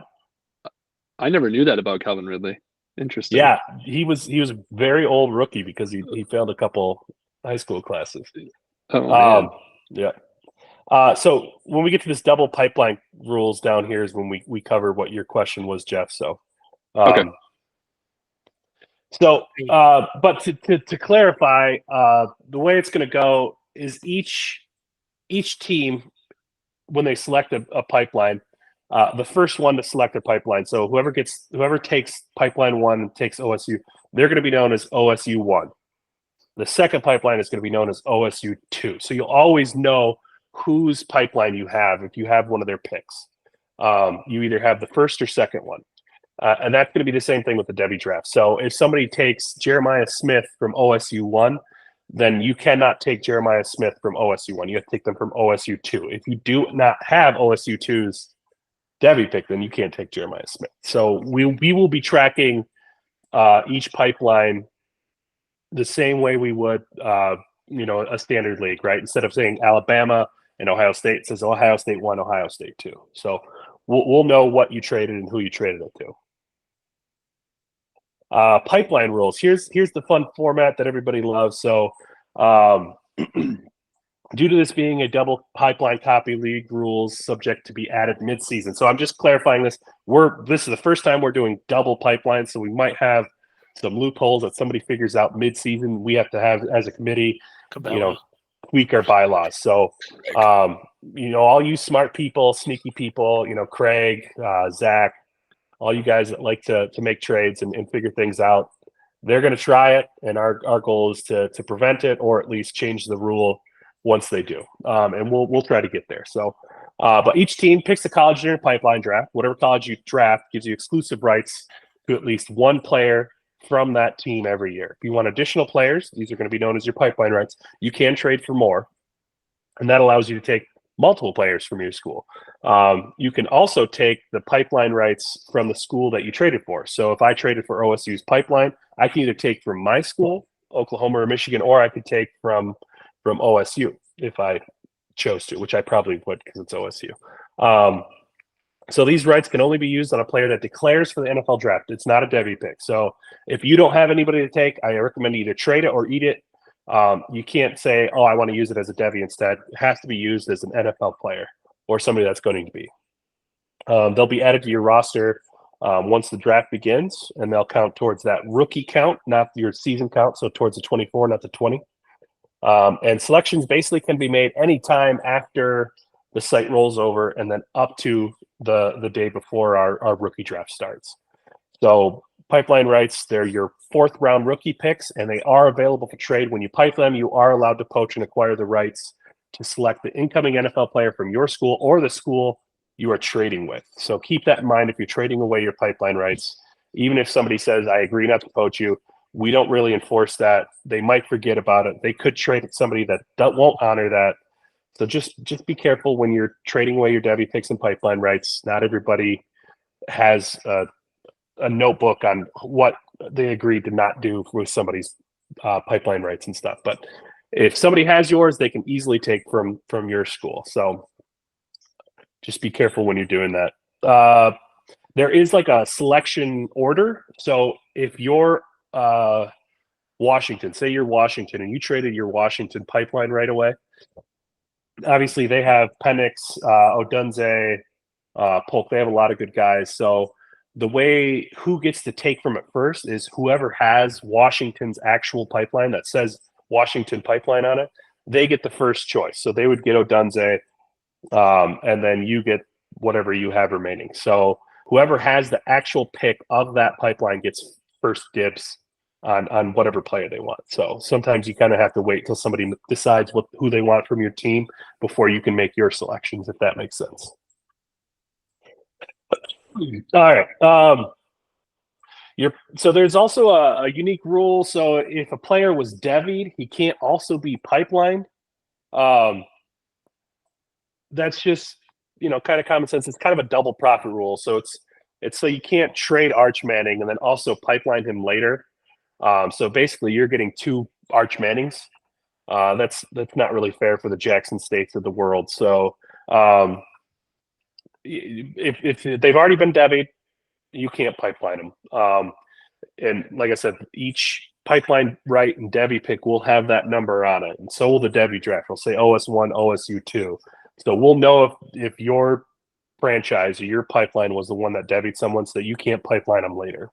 I never knew that about Calvin Ridley. Interesting. Yeah, he was a very old rookie because he failed a couple high school classes. Oh, yeah. So when we get to this double pipeline rules down here is when we cover what your question was, Jeff. So okay. So but to clarify, the way it's going to go is each team, when they select a pipeline, the first one to select their pipeline. So whoever takes pipeline 1 and takes OSU, they're going to be known as OSU 1. The second pipeline is going to be known as OSU 2. So you'll always know whose pipeline you have if you have one of their picks. You either have the first or second one. And that's going to be the same thing with the Devy draft. So if somebody takes Jeremiah Smith from OSU 1, then you cannot take Jeremiah Smith from OSU 1. You have to take them from OSU 2. If you do not have OSU 2's Devy pick, then you can't take Jeremiah Smith. So we will be tracking each pipeline the same way we would a standard league, right? Instead of saying Alabama and Ohio State, it says Ohio State 1, Ohio State 2. So we'll know what you traded and who you traded it to. Pipeline rules. Here's the fun format that everybody loves. So due to this being a double pipeline copy, league rules subject to be added mid-season. So I'm just clarifying this. This is the first time we're doing double pipeline, so we might have some loopholes that somebody figures out mid-season. We have to have, as a committee, tweak our bylaws. So, all you smart people, sneaky people, Craig, Zach, all you guys that like to make trades and figure things out, they're going to try it, and our goal is to prevent it or at least change the rule once they do. And we'll try to get there. So, but each team picks a college during a pipeline draft. Whatever college you draft gives you exclusive rights to at least one player from that team every year. If you want additional players, these are going to be known as your pipeline rights. You can trade for more, and that allows you to take multiple players from your school. You can also take the pipeline rights from the school that you traded for. So if I traded for OSU's pipeline, I can either take from my school, Oklahoma or Michigan, or I could take from OSU if I chose to, which I probably would because it's OSU. So these rights can only be used on a player that declares for the NFL draft. It's not a Devy pick. So if you don't have anybody to take, I recommend either trade it or eat it. You can't say, I want to use it as a Devy instead. It has to be used as an NFL player or somebody that's going to be. They'll be added to your roster once the draft begins, and they'll count towards that rookie count, not your season count, so towards the 24, not the 20. And selections basically can be made anytime after the site rolls over and then up to the day before our rookie draft starts. So pipeline rights, they're your 4th round rookie picks, and they are available for trade. When you pipe them, you are allowed to poach and acquire the rights to select the incoming NFL player from your school or the school you are trading with. So keep that in mind if you're trading away your pipeline rights. Even if somebody says, I agree not to poach you, we don't really enforce that. They might forget about it. They could trade with somebody that won't honor that. So just be careful when you're trading away your Devy picks and pipeline rights. Not everybody has a notebook on what they agreed to not do with somebody's pipeline rights and stuff. But if somebody has yours, they can easily take from your school. So just be careful when you're doing that. There is like a selection order. So if you're Washington, say you're Washington and you traded your Washington pipeline right away, obviously they have Penix, Odunze, Polk. They have a lot of good guys. So the way who gets to take from it first is whoever has Washington's actual pipeline that says Washington pipeline on it, they get the first choice. So they would get Odunze, and then you get whatever you have remaining. So whoever has the actual pick of that pipeline gets first dibs on whatever player they want. So sometimes you kind of have to wait till somebody decides who they want from your team before you can make your selections, if that makes sense. All right. So there's also a unique rule. So if a player was Devied, he can't also be pipelined. That's just kind of common sense. It's kind of a double profit rule. So it's so you can't trade Arch Manning and then also pipeline him later. So basically, you're getting 2 Arch Mannings. That's not really fair for the Jackson States of the world. So if they've already been Devied, you can't pipeline them. And like I said, each pipeline right and Devy pick will have that number on it, and so will the Devy draft. It'll say OS1, OSU2. So we'll know if your franchise or your pipeline was the one that Devied someone, so that you can't pipeline them later.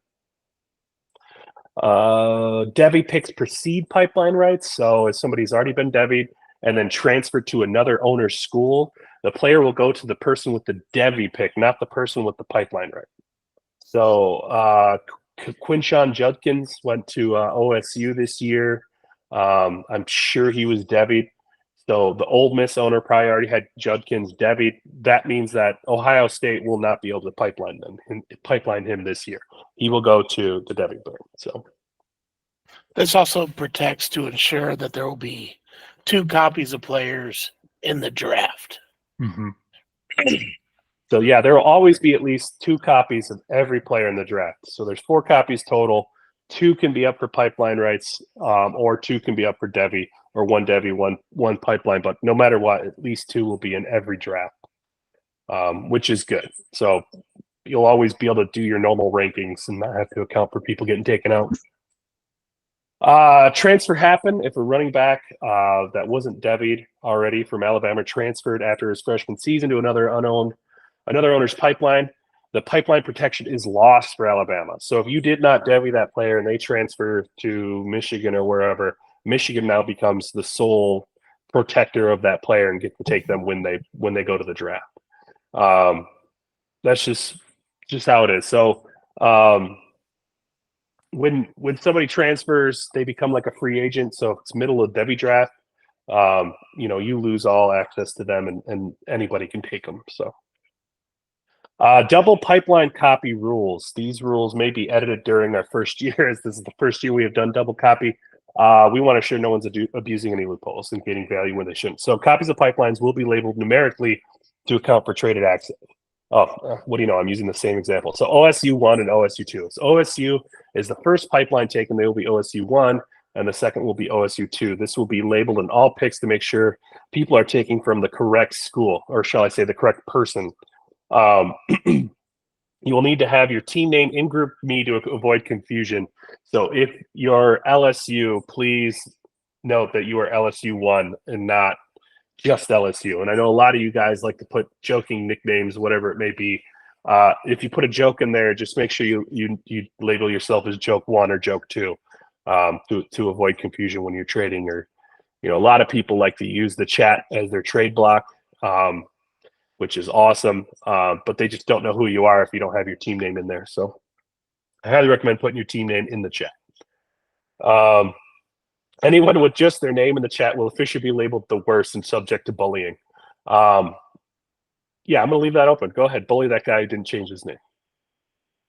Devy picks precede pipeline rights. So if somebody's already been Devied and then transferred to another owner's school, the player will go to the person with the Devy pick, not the person with the pipeline right. So Quinshon Judkins went to OSU this year. I'm sure he was Devied. So the Ole Miss owner probably already had Judkins Devied. That means that Ohio State will not be able to pipeline him this year. He will go to the Devy player. So this also protects to ensure that there will be 2 copies of players in the draft. Mm-hmm. So yeah, there will always be at least 2 copies of every player in the draft. So there's 4 copies total. 2 can be up for pipeline rights, or 2 can be up for Devy. or one Devy, one pipeline. But no matter what, at least 2 will be in every draft, which is good. So you'll always be able to do your normal rankings and not have to account for people getting taken out. Transfer happened if a running back that wasn't Devied already from Alabama transferred after his freshman season to another owner's pipeline. The pipeline protection is lost for Alabama. So if you did not Devy that player and they transfer to Michigan or wherever, Michigan now becomes the sole protector of that player and get to take them when they go to the draft. That's just how it is. So when somebody transfers, they become like a free agent. So if it's middle of Devy draft, you lose all access to them and anybody can take them. So double pipeline copy rules. These rules may be edited during our first year, as this is the first year we have done double copy. We want to ensure no one's abusing any loopholes and getting value when they shouldn't. So copies of pipelines will be labeled numerically to account for traded access. What do you know? I'm using the same example. So OSU 1 and OSU 2. So OSU is the first pipeline taken. They will be OSU 1, and the second will be OSU 2. This will be labeled in all picks to make sure people are taking from the correct school, or shall I say the correct person. You will need to have your team name in Group Me to avoid confusion. So if you're LSU, please note that you are LSU 1 and not just LSU. And I know a lot of you guys like to put joking nicknames, whatever it may be. If you put a joke in there, just make sure you label yourself as joke 1 or joke 2 to avoid confusion when you're trading. Or, a lot of people like to use the chat as their trade block, which is awesome. But they just don't know who you are if you don't have your team name in there. So I highly recommend putting your team name in the chat. Anyone with just their name in the chat will officially be labeled the worst and subject to bullying. I'm going to leave that open. Go ahead, bully that guy who didn't change his name.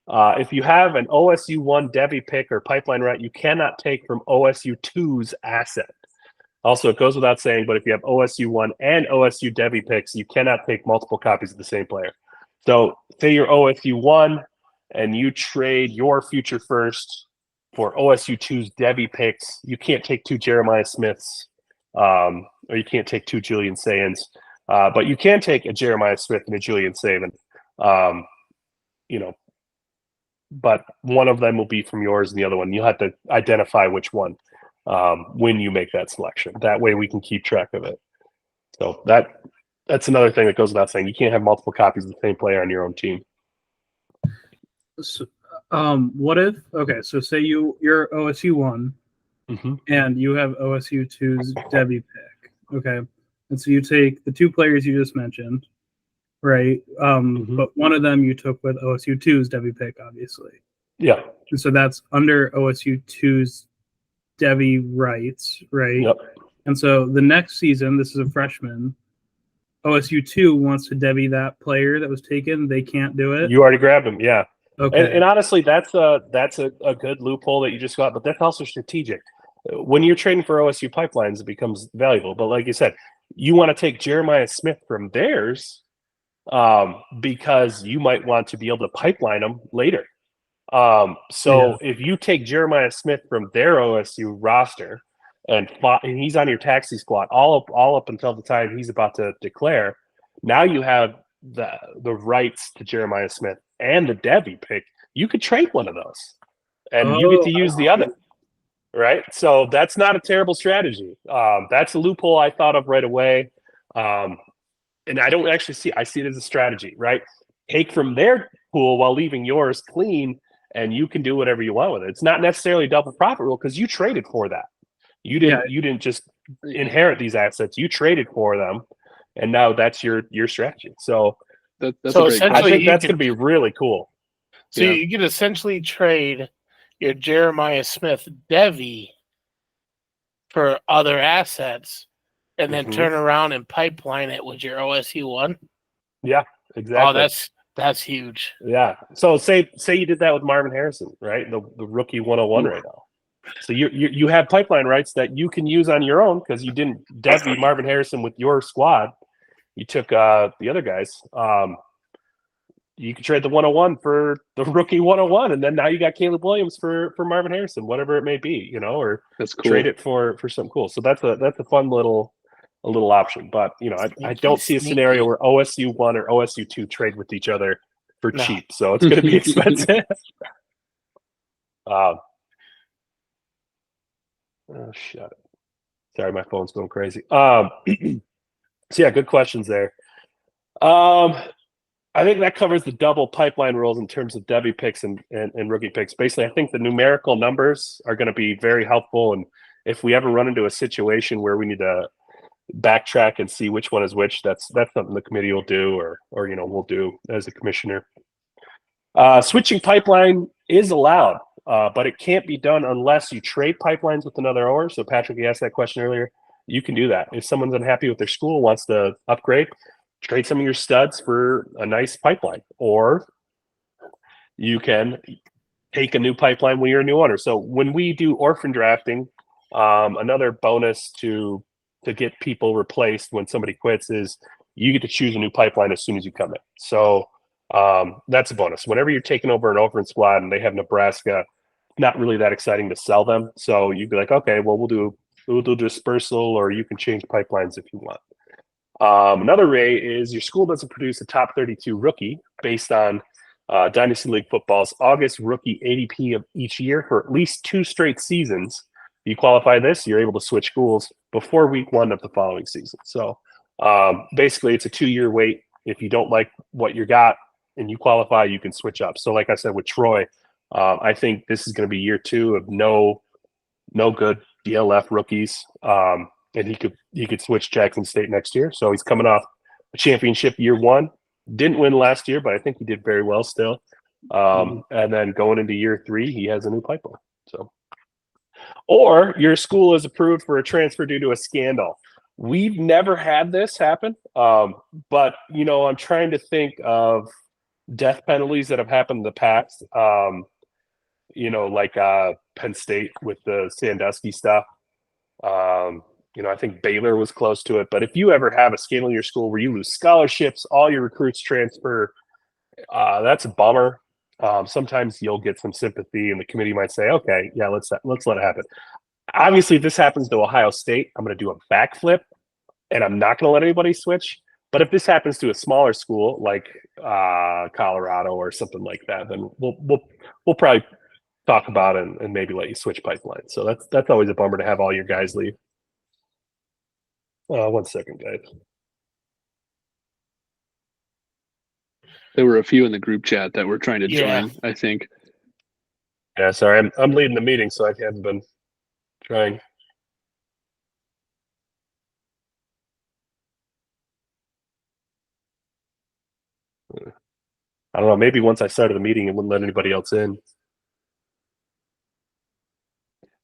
If you have an OSU 1 Devy pick or pipeline right, you cannot take from OSU 2's asset. Also, it goes without saying, but if you have OSU 1 and OSU Devy picks, you cannot take multiple copies of the same player. So say you're OSU 1 and you trade your future first for OSU 2's Devy picks, you can't take 2 Jeremiah Smiths, or you can't take 2 Julian Sayans, but you can take a Jeremiah Smith and a Julian Saban, but one of them will be from yours and the other one, you'll have to identify which one when you make that selection. That way we can keep track of it. So that's another thing that goes without saying. You can't have multiple copies of the same player on your own team. So, what if, so say you're OSU 1 and you have OSU 2's Devy pick, okay? And so you take the 2 players you just mentioned, right? But one of them you took with OSU 2's Devy pick, obviously. Yeah. And so that's under OSU 2's Devy rights, right? Yep. And so the next season, this is a freshman, OSU 2 wants to Devy that player that was taken. They can't do it. You already grabbed him, yeah. Okay. And honestly, that's a good loophole that you just got, but that's also strategic. When you're trading for OSU pipelines, it becomes valuable. But like you said, you want to take Jeremiah Smith from theirs because you might want to be able to pipeline them later. If you take Jeremiah Smith from their OSU roster and he's on your taxi squad all up until the time he's about to declare, now you have the rights to Jeremiah Smith and the Devy pick. You could trade one of those and you get to use the other, right? So that's not a terrible strategy. That's a loophole I thought of right away. And I don't actually I see it as a strategy, right? Take from their pool while leaving yours clean, and you can do whatever you want with it. It's not necessarily a double profit rule because you traded for that. You didn't just inherit these assets. You traded for them, and now that's your strategy. So that's I think that's going to be really cool. So you could essentially trade your Jeremiah Smith Devy for other assets, and then turn around and pipeline it with your OSU 1. Yeah, exactly. Oh, that's huge. Yeah. So say you did that with Marvin Harrison, right? The rookie 101 right now. So you have pipeline rights that you can use on your own because you didn't Devy Marvin Harrison with your squad. You took the other guys. you could trade the 101 for the rookie 101, and then now you got Caleb Williams for Marvin Harrison, whatever it may be, or That's cool. trade it for something cool. So that's a fun little option. But I don't see a scenario where OSU 1 or OSU 2 trade with each other for cheap. So it's going to be expensive. Oh, shut it. Sorry, my phone's going crazy. So yeah, good questions there. I think that covers the double pipeline rules in terms of Devy picks and rookie picks. Basically, I think the numerical numbers are going to be very helpful. And if we ever run into a situation where we need to backtrack and see which one is which, that's something the committee will do, or we'll do as a commissioner. Switching pipeline is allowed, but it can't be done unless you trade pipelines with another owner. So Patrick, you asked that question earlier. You can do that. If someone's unhappy with their school, wants to upgrade, trade some of your studs for a nice pipeline, or you can take a new pipeline when you're a new owner. So when we do orphan drafting, another bonus to get people replaced when somebody quits is you get to choose a new pipeline as soon as you come in. So that's a bonus. Whenever you're taking over an orphan squad and they have Nebraska, not really that exciting to sell them. So you'd be like, okay, well, we'll do dispersal, or you can change pipelines if you want. Another way is your school doesn't produce a top 32 rookie based on Dynasty League Football's August rookie ADP of each year for at least 2 straight seasons. If you qualify this, you're able to switch schools before week 1 of the following season. So basically, it's a 2-year wait. If you don't like what you got and you qualify, you can switch up. So like I said with Troy, I think this is going to be year 2 of no good DLF rookies. And he could switch Jackson State next year. So he's coming off a championship year 1. Didn't win last year, but I think he did very well still. And then going into year 3, he has a new pipeline. So, or your school is approved for a transfer due to a scandal. We've never had this happen, but I'm trying to think of death penalties that have happened in the past. Like Penn State with the Sandusky stuff. I think Baylor was close to it. But if you ever have a scandal in your school where you lose scholarships, all your recruits transfer, that's a bummer. Sometimes you'll get some sympathy, and the committee might say, okay, yeah, let's let it happen. Obviously, if this happens to Ohio State, I'm going to do a backflip, and I'm not going to let anybody switch. But if this happens to a smaller school like Colorado or something like that, then we'll probably talk about it and maybe let you switch pipelines. So that's always a bummer to have all your guys leave. 1 second, guys. There were a few in the group chat that were trying to join, I think. Yeah, sorry. I'm leading the meeting, so I haven't been trying. I don't know. Maybe once I started the meeting, it wouldn't let anybody else in.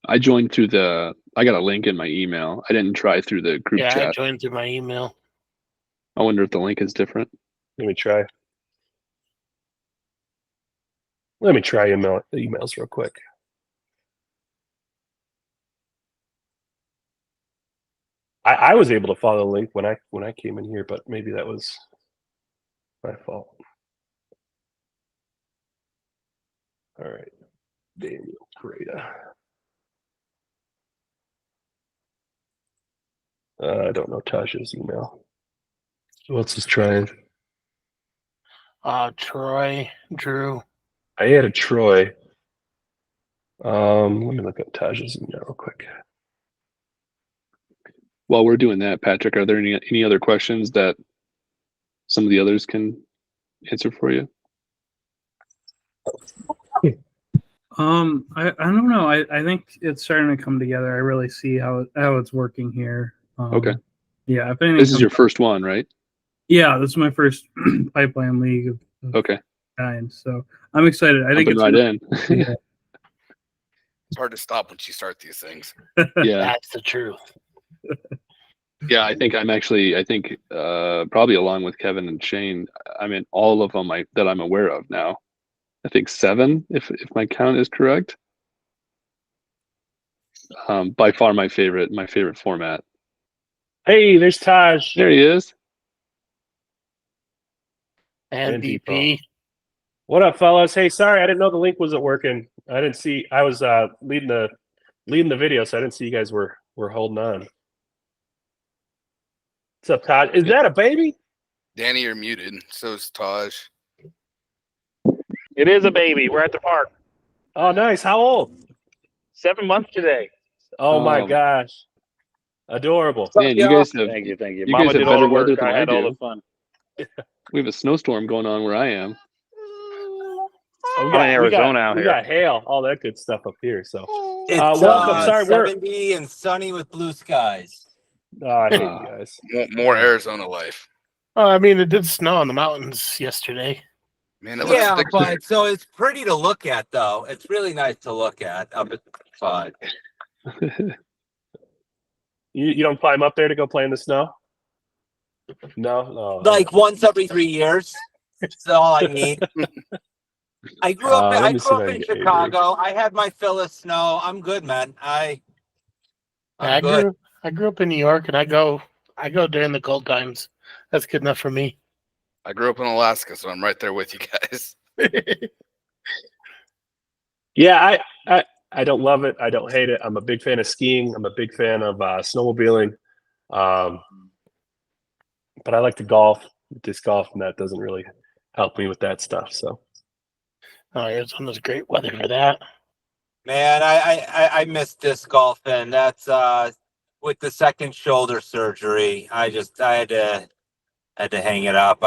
I joined through I got a link in my email. I didn't try through the group chat. Yeah, I joined through my email. I wonder if the link is different. Let me try. Let me try emails real quick. I was able to follow the link when I came in here, but maybe that was my fault. All right, Daniel Correa. I don't know Tasha's email. Who else is trying? Troy, Drew. I added Troy. Let me look at Tasha's email real quick. While we're doing that, Patrick, are there any other questions that some of the others can answer for you? I don't know. I think it's starting to come together. I really see how it's working here. Okay. Yeah. If anything, this is your first one, right? Yeah, this is my first pipeline league of okay. kind. So I'm excited. I think it's right in. Yeah. It's hard to stop once you start these things. Yeah, that's the truth. Yeah, I think probably along with Kevin and Shane, I'm in all of them that I'm aware of now. I think 7, if my count is correct. By far my favorite format. Hey, there's Taj. There he is. And BP. What up, fellas? Hey, sorry, I didn't know the link wasn't working. I didn't see. I was leading the video, so I didn't see you guys were holding on. What's up, Todd? Is that a baby? Danny, you're muted. So is Taj. It is a baby. We're at the park. Oh, nice. How old? 7 months today. Oh my gosh, adorable. Man, you guys have Thank you. you Mama guys have did all better the work. weather than I had I all do. the fun. We have a snowstorm going on where I am. Oh, I'm in Arizona out we here. got hail, all that good stuff up here. So, It's welcome. Sorry, we're. 70 and sunny with blue skies. Oh, I hate you guys. More Arizona life. I mean, it did snow in the mountains yesterday. Man, it looks Yeah, thick. but so it's pretty to look at, though. It's really nice to look at up at 5. You don't climb up there to go play in the snow? No. Like once every 3 years. That's all I need. I grew up. let I me grew see up if I in can get Chicago. I had my fill of snow. I'm good, man. I'm good. I grew up in New York, and I go during the cold times. That's good enough for me. I grew up in Alaska, so I'm right there with you guys. Yeah, I don't love it. I don't hate it. I'm a big fan of skiing. I'm a big fan of snowmobiling. But I like to golf, disc golf, and that doesn't really help me with that stuff. So, Arizona's great weather for that. Man, I miss disc golfing. That's with the second shoulder surgery. I had to hang it up.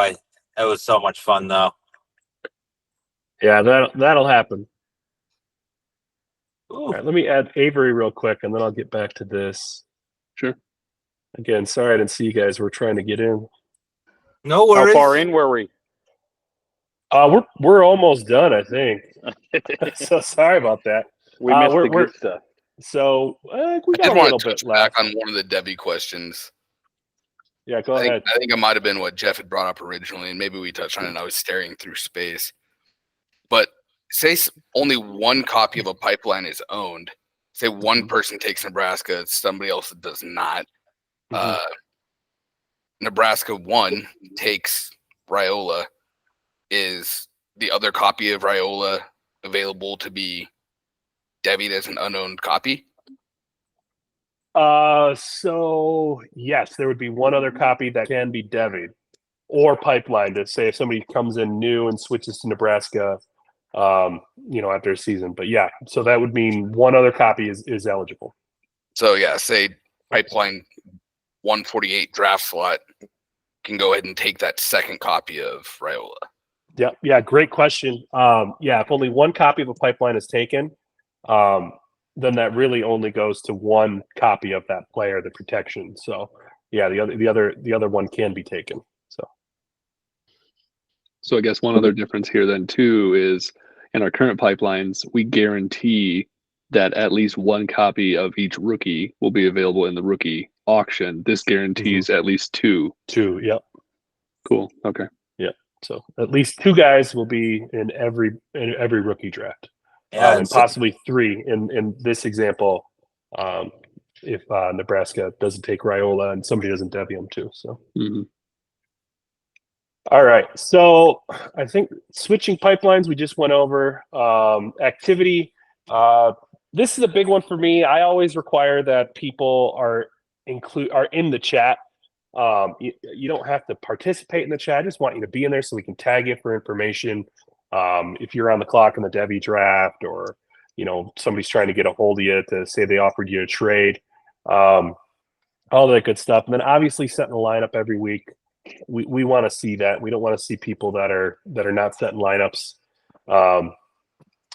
It was so much fun though. yeah, that'll happen. Ooh. All right, let me add Avery real quick, and then I'll get back to this. Sure. Again, sorry I didn't see you guys. We're trying to get in. No How worries. far in were we? We're almost done, I think. So sorry about that. We missed the we're- good stuff. So we I got did a want little to touch bit left. back on one of the Devy questions. Yeah, go I ahead. think it might have been what Jeff had brought up originally, and maybe we touched on it and I was staring through space. But say only one copy of a pipeline is owned. Say one person takes Nebraska, somebody else that does not. Nebraska 1 takes Riola. Is the other copy of Riola available to be devied as an unowned copy? So yes, there would be one other copy that can be devied or pipelined to say if somebody comes in new and switches to Nebraska, after a season. But yeah, so that would mean one other copy is eligible. So yeah, say pipeline 148 draft slot can go ahead and take that second copy of Riola. Yeah, great question. If only one copy of a pipeline is taken, then that really only goes to one copy of that player, the protection. So yeah, the other one can be taken. So I guess one other difference here then too is in our current pipelines, we guarantee that at least one copy of each rookie will be available in the rookie auction. This guarantees at least two. Two, yep. Cool. Okay. So at least two guys will be in every rookie draft, Yeah, and possibly three in this example, if Nebraska doesn't take Riola and somebody doesn't Devy him too. So. All right, so I think switching pipelines we just went over. Activity, this is a big one for me. I always require that people are in the chat. You don't have to participate in the chat. I just want you to be in there so we can tag you for information. If you're on the clock in the Devy draft, or somebody's trying to get a hold of you to say they offered you a trade, all that good stuff. And then obviously setting the lineup every week. We want to see that. We don't want to see people that are not setting lineups.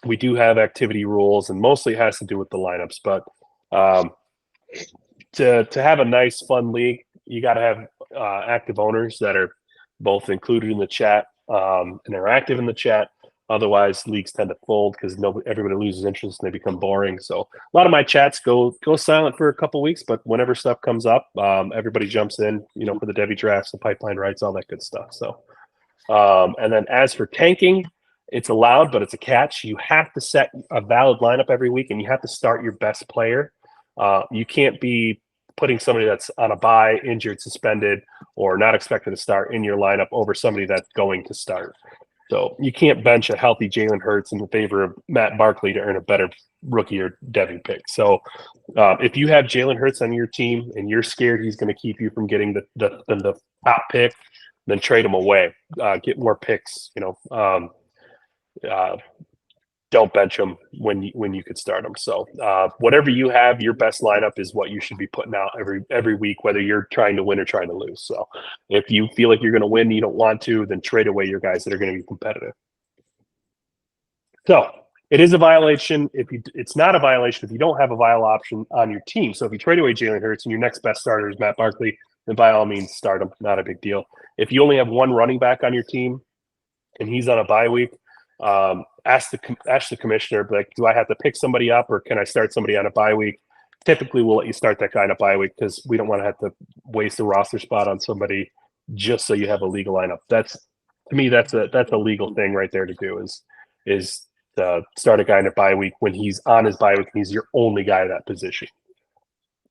We do have activity rules, and mostly it has to do with the lineups. But to have a nice, fun league, you got to have active owners that are both included in the chat and they're active in the chat. Otherwise, leagues tend to fold because everybody loses interest and they become boring. So a lot of my chats go silent for a couple weeks, but whenever stuff comes up, everybody jumps in, for the Devy drafts, the pipeline rights, all that good stuff. So, and then as for tanking, it's allowed, but it's a catch. You have to set a valid lineup every week, and you have to start your best player. You can't be putting somebody that's on a bye, injured, suspended, or not expected to start in your lineup over somebody that's going to start. So you can't bench a healthy Jalen Hurts in favor of Matt Barkley to earn a better rookie or Devy pick. So if you have Jalen Hurts on your team and you're scared he's going to keep you from getting the top pick, then trade him away. Get more picks. Don't bench him when you could start him. So whatever you have, your best lineup is what you should be putting out every week, whether you're trying to win or trying to lose. So if you feel like you're going to win, and you don't want to, then trade away your guys that are going to be competitive. So it is a violation. It's not a violation if you don't have a viable option on your team. So if you trade away Jalen Hurts and your next best starter is Matt Barkley, then by all means start him. Not a big deal. If you only have one running back on your team and he's on a bye week, ask the commissioner, like, do I have to pick somebody up or can I start somebody on a bye week? Typically, we'll let you start that guy on a bye week because we don't want to have to waste a roster spot on somebody just so you have a legal lineup. That's a legal thing right there to do is start a guy in a bye week when he's on his bye week and he's your only guy at that position.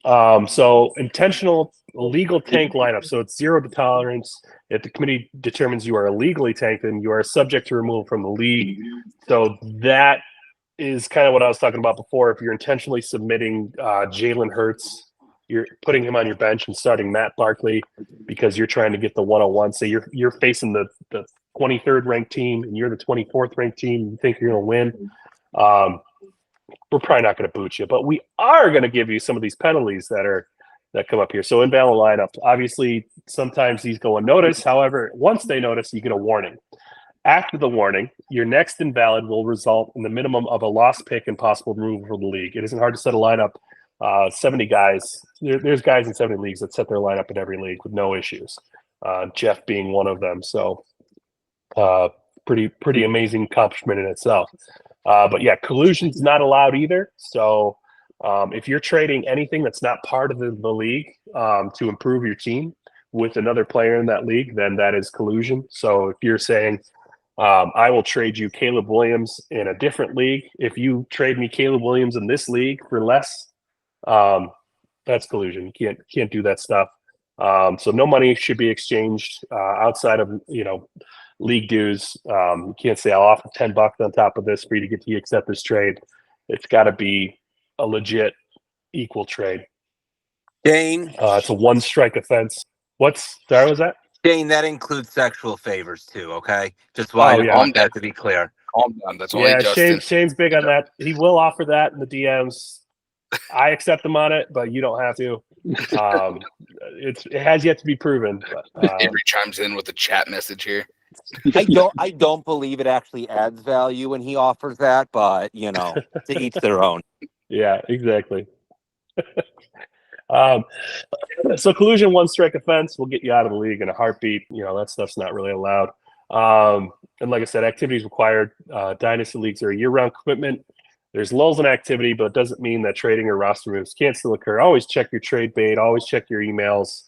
So intentional illegal tank lineup. So it's 0 tolerance. If the committee determines you are illegally tanked, then you are subject to removal from the league. So that is kind of what I was talking about before. If you're intentionally submitting Jalen Hurts, you're putting him on your bench and starting Matt Barkley because you're trying to get the 101. Say you're facing the 23rd ranked team and you're the 24th ranked team. You think you're going to win. We're probably not going to boot you, but we are going to give you some of these penalties that come up here. So invalid lineup. Obviously, sometimes these go unnoticed. However, once they notice, you get a warning. After the warning, your next invalid will result in the minimum of a lost pick and possible removal from the league. It isn't hard to set a lineup. 70 guys. There's guys in 70 leagues that set their lineup in every league with no issues. Jeff being one of them. So pretty amazing accomplishment in itself. But yeah, collusion's not allowed either. So if you're trading anything that's not part of the league to improve your team with another player in that league, then that is collusion. So if you're saying, I will trade you Caleb Williams in a different league, if you trade me Caleb Williams in this league for less, that's collusion. You can't do that stuff. So no money should be exchanged outside of league dues. You can't say I'll offer $10 on top of this for you to accept this trade. It's got to be a legit equal trade. Dane, it's a one strike offense. Was that? Dane, that includes sexual favors too. Okay, just want that to be clear. That's only Justin. Shane's big on that. He will offer that in the DMs. I accept him on it, but you don't have to. It has yet to be proven. But, Avery chimes in with a chat message here. I don't believe it actually adds value when he offers that, but to each their own. Yeah, exactly. So collusion, one strike offense will get you out of the league in a heartbeat. That stuff's not really allowed. And like I said, activities required. Dynasty leagues are a year-round commitment. There's lulls in activity, but it doesn't mean that trading or roster moves can't still occur. Always check your trade bait. Always check your emails.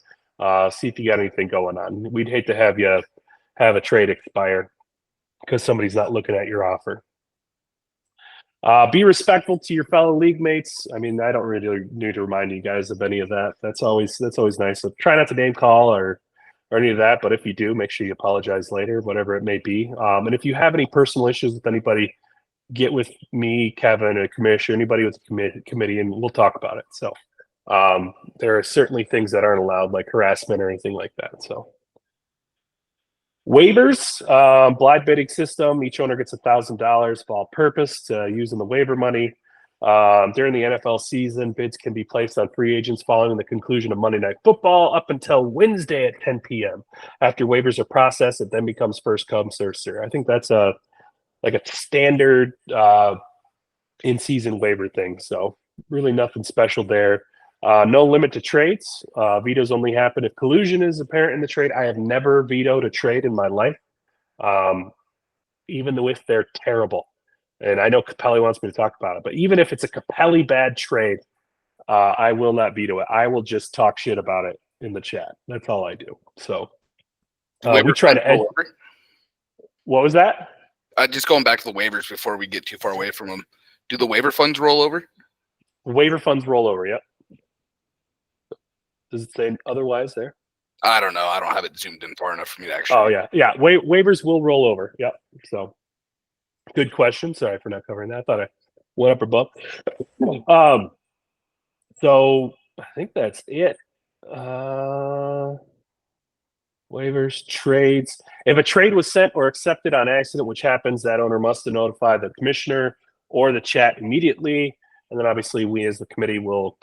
See if you got anything going on. We'd hate to have you have a trade expire because somebody's not looking at your offer. Be respectful to your fellow league mates. I mean, I don't really need to remind you guys of any of that. That's always nice. So try not to name call or any of that, but if you do, make sure you apologize later, whatever it may be. And if you have any personal issues with anybody, get with me, Kevin, a commissioner, anybody with the committee, and we'll talk about it. So there are certainly things that aren't allowed, like harassment or anything like that. So waivers, blind bidding system. Each owner gets $1,000 for all purpose to use in the waiver money. During the NFL season, bids can be placed on free agents following the conclusion of Monday Night Football up until Wednesday at 10 p.m. After waivers are processed, it then becomes first come, first serve. I think that's a standard in-season waiver thing. So really nothing special there. No limit to trades. Vetoes only happen if collusion is apparent in the trade. I have never vetoed a trade in my life, even though if they're terrible. And I know Capelli wants me to talk about it, but even if it's a Capelli bad trade, I will not veto it. I will just talk shit about it in the chat. That's all I do. So we try to What was that? Just going back to the waivers before we get too far away from them. Do the waiver funds roll over? Waiver funds roll over, yep. Does it say otherwise there? I don't know. I don't have it zoomed in far enough for me to actually. Oh yeah. Waivers will roll over. Yep. So, good question. Sorry for not covering that. I thought I went up above. So I think that's it. Waivers, trades. If a trade was sent or accepted on accident, which happens, that owner must notify the commissioner or the chat immediately, and then obviously we as the committee will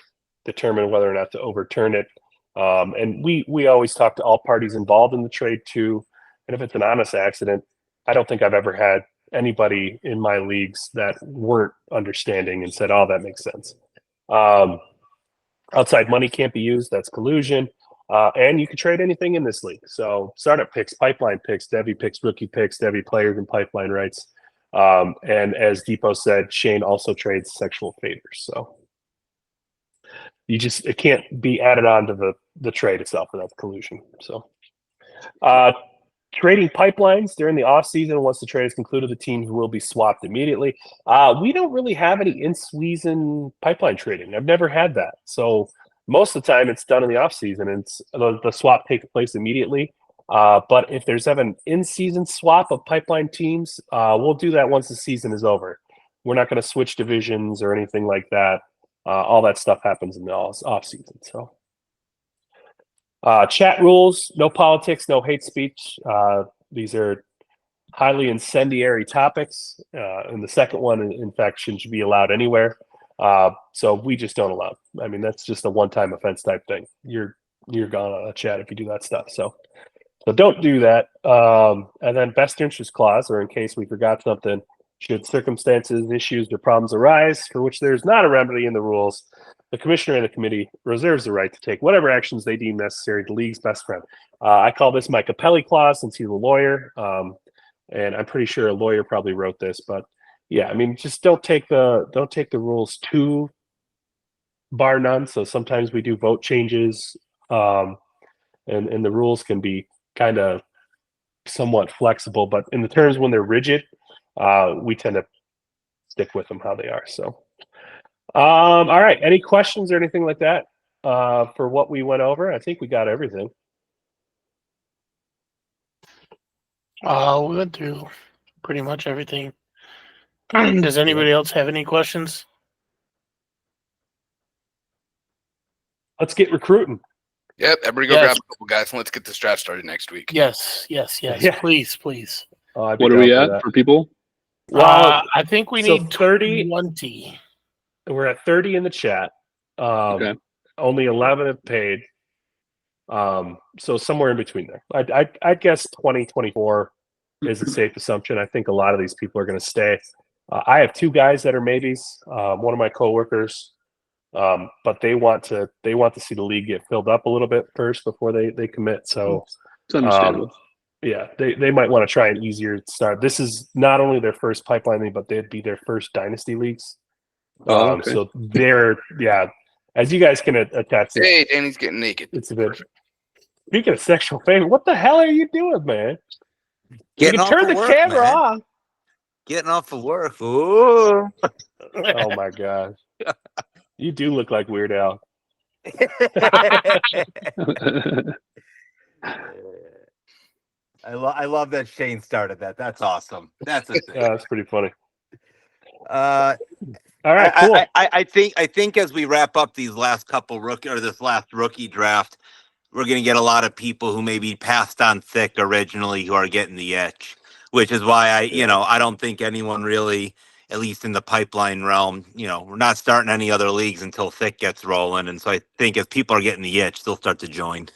determine whether or not to overturn it. And we always talk to all parties involved in the trade too. And if it's an honest accident, I don't think I've ever had anybody in my leagues that weren't understanding and said, "Oh, that makes sense." Outside money can't be used. That's collusion. And you can trade anything in this league. So startup picks, pipeline picks, Devy picks, rookie picks, Devy players and pipeline rights. And as Depot said, Shane also trades sexual favors. So it can't be added on to the trade itself without collusion. So trading pipelines during the offseason, once the trade is concluded, the team will be swapped immediately. We don't really have any in-season pipeline trading. I've never had that. So most of the time it's done in the offseason, and the swap takes place immediately. But if there's ever an in-season swap of pipeline teams, we'll do that once the season is over. We're not going to switch divisions or anything like that. All that stuff happens in the offseason. So. Chat rules, no politics, no hate speech. These are highly incendiary topics. And the second one, in fact, shouldn't be allowed anywhere. So we just don't allow it. I mean, that's just a one-time offense type thing. You're gone on a chat if you do that stuff. So don't do that. And then best interest clause, or in case we forgot something, should circumstances, issues, or problems arise for which there is not a remedy in the rules, the commissioner and the committee reserves the right to take whatever actions they deem necessary. The league's best friend. I call this my Capelli clause, since he's a lawyer, and I'm pretty sure a lawyer probably wrote this. But yeah, I mean, just don't take the rules too bar none. So sometimes we do vote changes, and the rules can be kind of somewhat flexible. But in the terms when they're rigid, we tend to stick with them how they are. So. All right. Any questions or anything like that for what we went over? I think we got everything. We went through pretty much everything. Does anybody else have any questions? Let's get recruiting. Yep, everybody go grab a couple guys and let's get this draft started next week. Yes. Yeah. Please. What are we at for people? Well, I think we need 30. 20. We're at 30 in the chat. Okay. Only 11 have paid. So somewhere in between there. I'd guess 20, 24 is a safe assumption. I think a lot of these people are going to stay. I have two guys that are maybes. One of my coworkers, but they want to see the league get filled up a little bit first before they commit. So It's understandable. Yeah, they might want to try an easier start. This is not only their first pipeline league, but they'd be their first dynasty leagues. Okay. So they're as you guys can attest. Hey, Danny's getting naked. It's a bit. Speaking of sexual favor, what the hell are you doing, man? You can turn the camera off. Getting off of work. Ooh. Oh my gosh. You do look like Weird Al. I love that Shane started that. That's awesome. That's a thing. That's pretty funny. All right, cool. I think as we wrap up these last couple this last rookie draft, we're going to get a lot of people who maybe passed on THICC originally who are getting the itch, which is why I don't think anyone really, at least in the pipeline realm, we're not starting any other leagues until THICC gets rolling. And so I think if people are getting the itch, they'll start to join.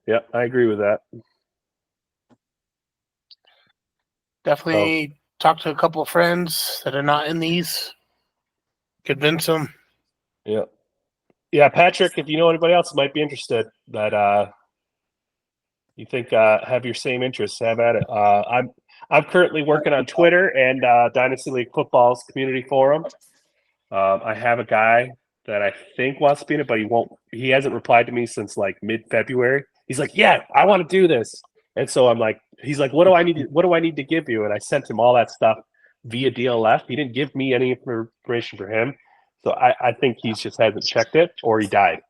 Yeah, I agree with that. Definitely talk to a couple of friends that are not in these. Convince them. Yeah, Patrick, if you know anybody else might be interested that you think have your same interests, have at it. I'm currently working on Twitter and Dynasty League Football's community forum. I have a guy that I think wants to be in it, but he hasn't replied to me since like mid-February. He's like, yeah, I want to do this. And so I'm like, he's like, what do I need to give you? And I sent him all that stuff via DLF. He didn't give me any information for him. So I think he just hasn't checked it or he died.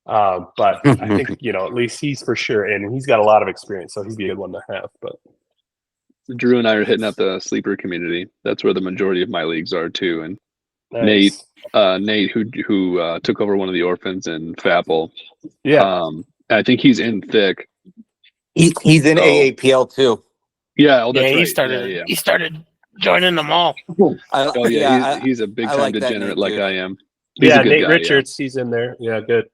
But I think, at least he's for sure in, and he's got a lot of experience, so he'd be a good one to have. But Drew and I are hitting up the sleeper community. That's where the majority of my leagues are too. And nice. Nate, who took over one of the orphans in Fapple. Yeah. I think he's in THICC. He's in AAPL too. Yeah, oh, that's right. He started joining them all. He's a big time like that degenerate Nate, like dude. I am. He's a good Nate guy, Richards, he's in there. Yeah, good.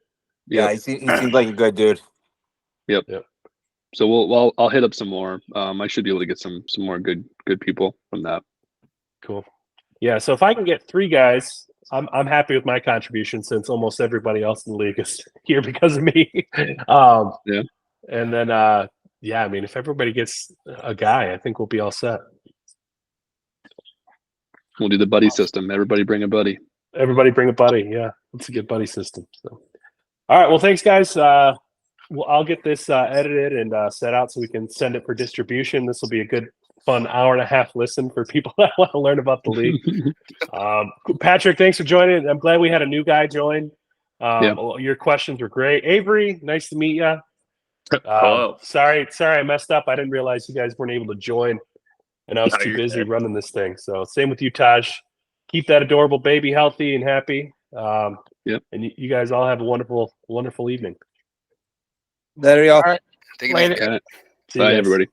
Yeah, he seems like a good dude. Yep. So I'll hit up some more. I should be able to get some more good people from that. Cool. Yeah, so if I can get 3 guys, I'm happy with my contribution since almost everybody else in the league is here because of me. Yeah. And then I mean, if everybody gets a guy, I think we'll be all set. We'll do the buddy system. Everybody bring a buddy. Everybody bring a buddy. Yeah, it's a good buddy system. So, all right. Well, thanks, guys. I'll get this edited and set out so we can send it for distribution. This will be a good, fun hour-and-a-half listen for people that want to learn about the league. Patrick, thanks for joining. I'm glad we had a new guy join. Your questions were great. Avery, nice to meet you. Sorry, I messed up. I didn't realize you guys weren't able to join, and I was too busy running this thing. So same with you, Taj. Keep that adorable baby healthy and happy. And you guys all have a wonderful, wonderful evening. There you go. All right. Take it Later. easy. Bye, everybody.